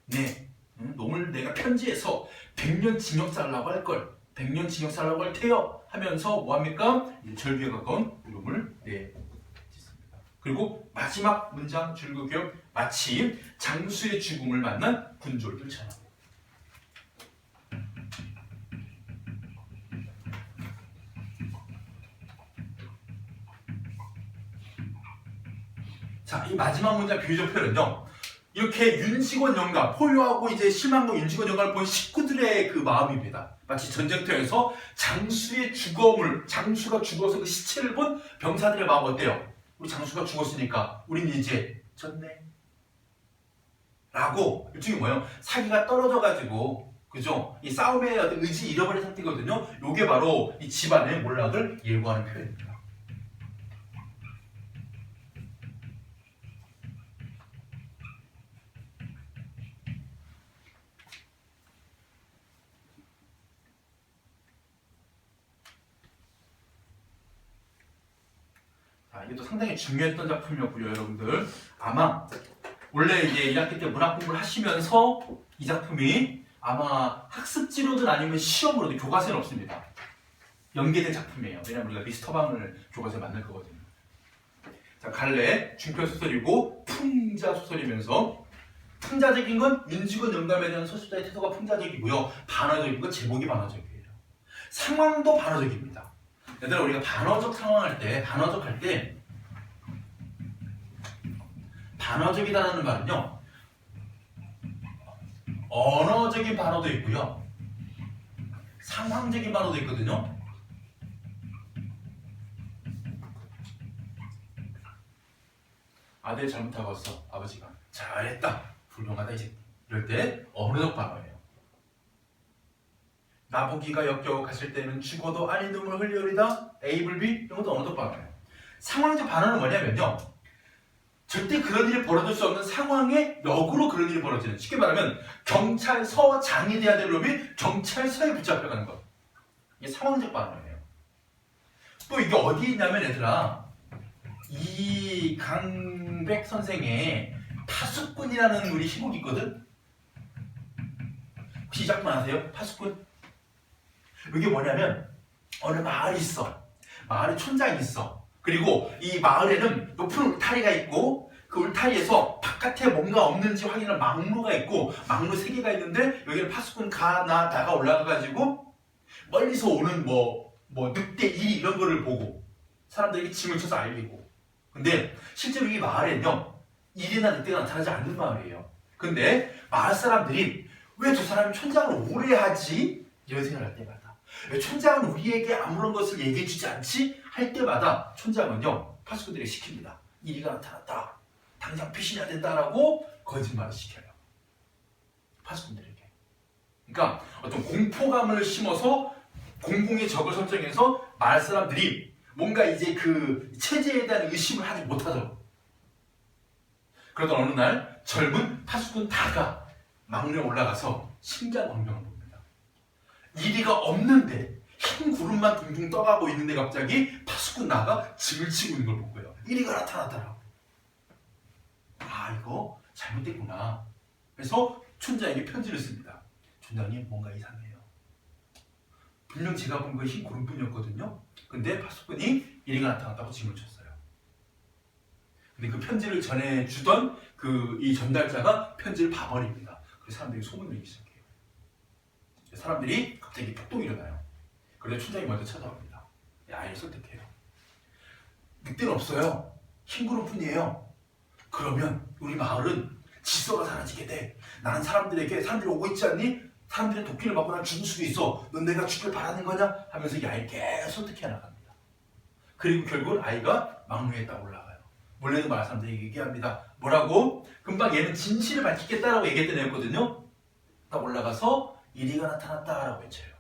S1: 네. 놈을 내가 편지해서 100년 징역 살라고 할걸, 100년 징역 살라고 할 테여 하면서 뭐합니까? 절규에 가까운 울음을 짓습니다. 그리고 마지막 문장 줄거기요. 마치 장수의 죽음을 만난 군졸들처럼. 자, 이 마지막 문장 비유적 표현은요. 이렇게 윤지권 영감, 포효하고 이제 실망과 윤지권 영감을 본 식구들의 그 마음입니다. 마치 전쟁터에서 장수의 죽음을, 장수가 죽어서 그 시체를 본 병사들의 마음 어때요? 우리 장수가 죽었으니까 우린 이제 졌네. 라고 일종의 뭐예요? 사기가 떨어져가지고, 그죠? 이 싸움의 어떤 의지 잃어버린 상태거든요. 요게 바로 이 집안의 몰락을 예고하는 표현입니다. 이것도 상당히 중요했던 작품이었고요, 여러분들. 아마 원래 이제 1학기 때 문학 공부를 하시면서 이 작품이 아마 학습지로든 아니면 시험으로든 교과서에는 없습니다. 연계된 작품이에요. 왜냐면 우리가 미스터방을 교과서에 만들 거거든요. 자, 갈래 중편 소설이고 풍자 소설이면서 풍자적인 건 윤직원 영감에 대한 서술자의 태도가 풍자적이고요. 반어적인 건 제목이 반어적이에요. 상황도 반어적입니다. 얘들아, 우리가 반어적 상황할 때, 반어적이다라는 말은요, 언어적인 반어도 있고요, 상황적인 반어도 있거든요. 아들 잘못하고 왔어. 아버지가 잘했다, 훌륭하다 이제 이럴 때 언어적 반어예요. 나보기가 역겨워 갔을 때는 죽어도 아니 눈물 흘리리다 A 불 B, 이런 것도 언어적 반어예요. 상황적 반어는 뭐냐면요, 절대 그런 일이 벌어질 수 없는 상황의 역으로 그런 일이 벌어지는, 쉽게 말하면 경찰서장이 돼야 될 놈이 경찰서에 붙잡혀가는 것, 이게 상황적 반어예요. 또 이게 어디에 있냐면 얘들아, 이강백 선생의 파수꾼이라는 우리 희곡이 있거든? 혹시 이 작품 아세요? 파수꾼? 이게 뭐냐면 어느 마을이 있어. 마을에 촌장이 있어. 그리고 이 마을에는 높은 울타리가 있고 그 울타리에서 바깥에 뭔가 없는지 확인할 망루가 있고 망루 3개가 있는데 여기는 파수꾼 나가 올라가가지고 멀리서 오는 늑대, 이 이런 거를 보고 사람들에게 짐을 쳐서 알리고. 근데 실제로 이 마을에는요, 일이나 늑대가 나타나지 않는 마을이에요. 근데 마을 사람들이 왜 저 사람이 촌장을 오래 하지? 이런 생각을 할 때마다, 왜 촌장은 우리에게 아무런 것을 얘기해주지 않지? 할 때마다 촌장은요, 파수꾼들에게 시킵니다. 이리가 나타났다, 당장 피신해야 된다라고 거짓말을 시켜요, 파수꾼들에게. 그러니까 어떤 공포감을 심어서 공공의 적을 설정해서 마을 사람들이 뭔가 이제 그 체제에 대한 의심을 하지 못하도록. 그러던 어느 날 젊은 파수꾼 다가 막루에 올라가서 심장 광경을 봅니다. 이리가 없는데 흰 구름만 둥둥 떠가고 있는데 갑자기 파수꾼 나가 짐을 치고 있는 걸 보고요, 이리가 나타나더라고. 아, 이거 잘못됐구나. 그래서 촌장에게 편지를 씁니다. 촌장님, 뭔가 이상해요. 분명 제가 본 거 흰 구름뿐이었거든요. 근데 파수꾼이 이리가 나타났다고 짐을 쳤어요. 근데 그 편지를 전해주던 이 전달자가 편지를 봐버립니다. 그래서 사람들이 소문을 내기 시작해요. 사람들이 갑자기 폭동이 일어나요. 그래서 촌장이 먼저 찾아옵니다. 아이를 설득해요. 늑대는 없어요. 흰 구름뿐이에요. 그러면 우리 마을은 질서가 사라지게 돼. 나는 사람들이 오고 있지 않니? 사람들이 도끼를 맞고 난 죽을 수도 있어. 넌 내가 죽길 바라는 거냐? 하면서 이 아이를 계속 설득해 나갑니다. 그리고 결국은 아이가 막루에 딱 올라가요. 원래는 마을 사람들이 얘기합니다. 뭐라고? 금방 얘는 진실을 밝히겠다라고 얘기했던 애였거든요. 딱 올라가서 이리가 나타났다라고 외쳐요.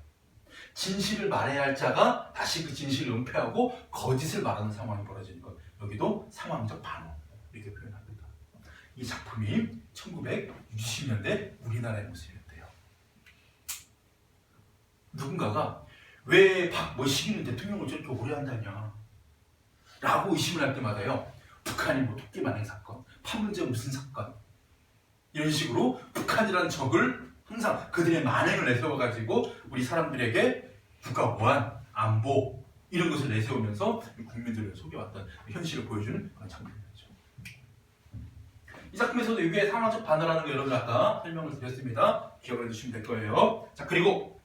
S1: 진실을 말해야 할 자가 다시 그 진실을 은폐하고 거짓을 말하는 상황이 벌어지는 것. 여기도 상황적 반어, 이렇게 표현합니다. 이 작품이 1960년대 우리나라의 모습이었대요. 누군가가 왜 박모시기는 대통령을 저렇게 오래 한다냐 라고 의심을 할 때마다요, 북한이 토끼 만행 사건, 판문점 무슨 사건, 이런 식으로 북한이라는 적을 항상 그들의 만행을 내세워가지고 우리 사람들에게 국가 보안, 안보 이런 것을 내세우면서 국민들을 속여왔던 현실을 보여주는 그런 작품이었죠. 이 작품에서도 이게 상황적 반어라는 거 여러분 아까 설명을 드렸습니다. 기억을 해두시면 될 거예요. 자, 그리고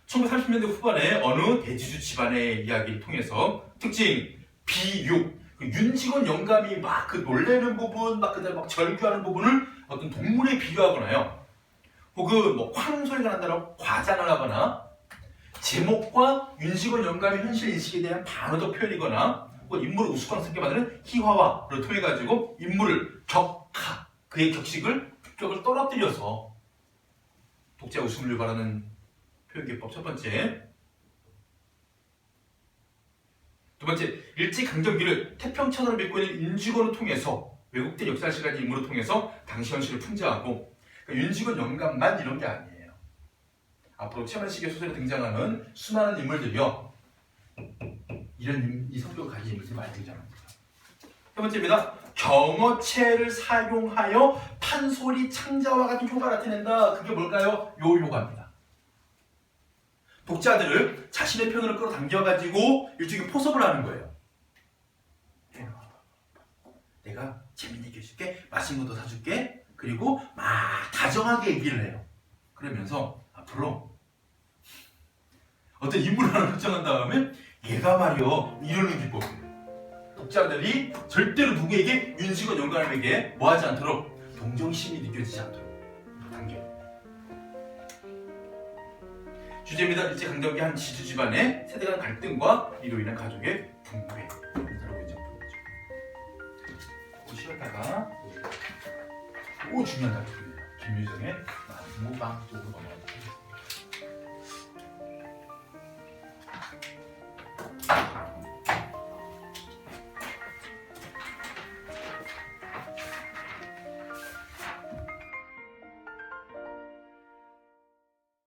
S1: 1930년대 후반에 어느 대지주 집안의 이야기를 통해서 특징, 비유, 윤직원 영감이 막 그 놀래는 부분, 그다음에 막 절규하는 부분을 어떤 동물에 비유하거나요, 혹은 쾅 소리가 난다라고 과장을 하거나, 제목과 윤직원 영감의 현실 인식에 대한 반어적 표현이거나, 혹은 인물을 우스꽝스럽게 만드는 희화화를 통해 가지고 인물을 격하, 그의 격식을 품격을 떨어뜨려서 독자 웃음을 유발하는 표현기법. 첫 번째. 두 번째, 일제강점기를 태평천으로 믿고 있는 윤직원을 통해서 왜곡된 역사를 가진 인물을 통해서 당시 현실을 풍자하고, 그러니까 윤직원 영감만 이런 게 아니에요. 앞으로 최만식의 소설에 등장하는 수많은 인물들이요, 이런 이 성격을 가진 인물들이 많이 등장합니다. 세 번째입니다. 경어체를 사용하여 판소리, 창자와 같은 효과를 나타낸다. 그게 뭘까요? 요 효과입니다. 독자들을 자신의 편으로 끌어당겨가지고 일종의 포섭을 하는 거예요. 내가 재밌는 얘기 해줄게, 맛있는 것도 사줄게, 그리고 막 다정하게 얘기를 해요. 그러면서 앞으로 어떤 인물을 하나 설정한 다음에 얘가 말이요 이러는 기법이에요. 독자들이 절대로 누구에게, 윤식원 영감에게 뭐하지 않도록, 동정심이 느껴지지 않도록 당겨요. 주제입니다. 일제강점기 한 지주 집안의 세대 간 갈등과 이로 인한 가족의 분배. 다루고 있는 작품이죠. 쉬었다가 중요한 작품입니다. 김유정의 만무방 쪽으로 넘어갑니다.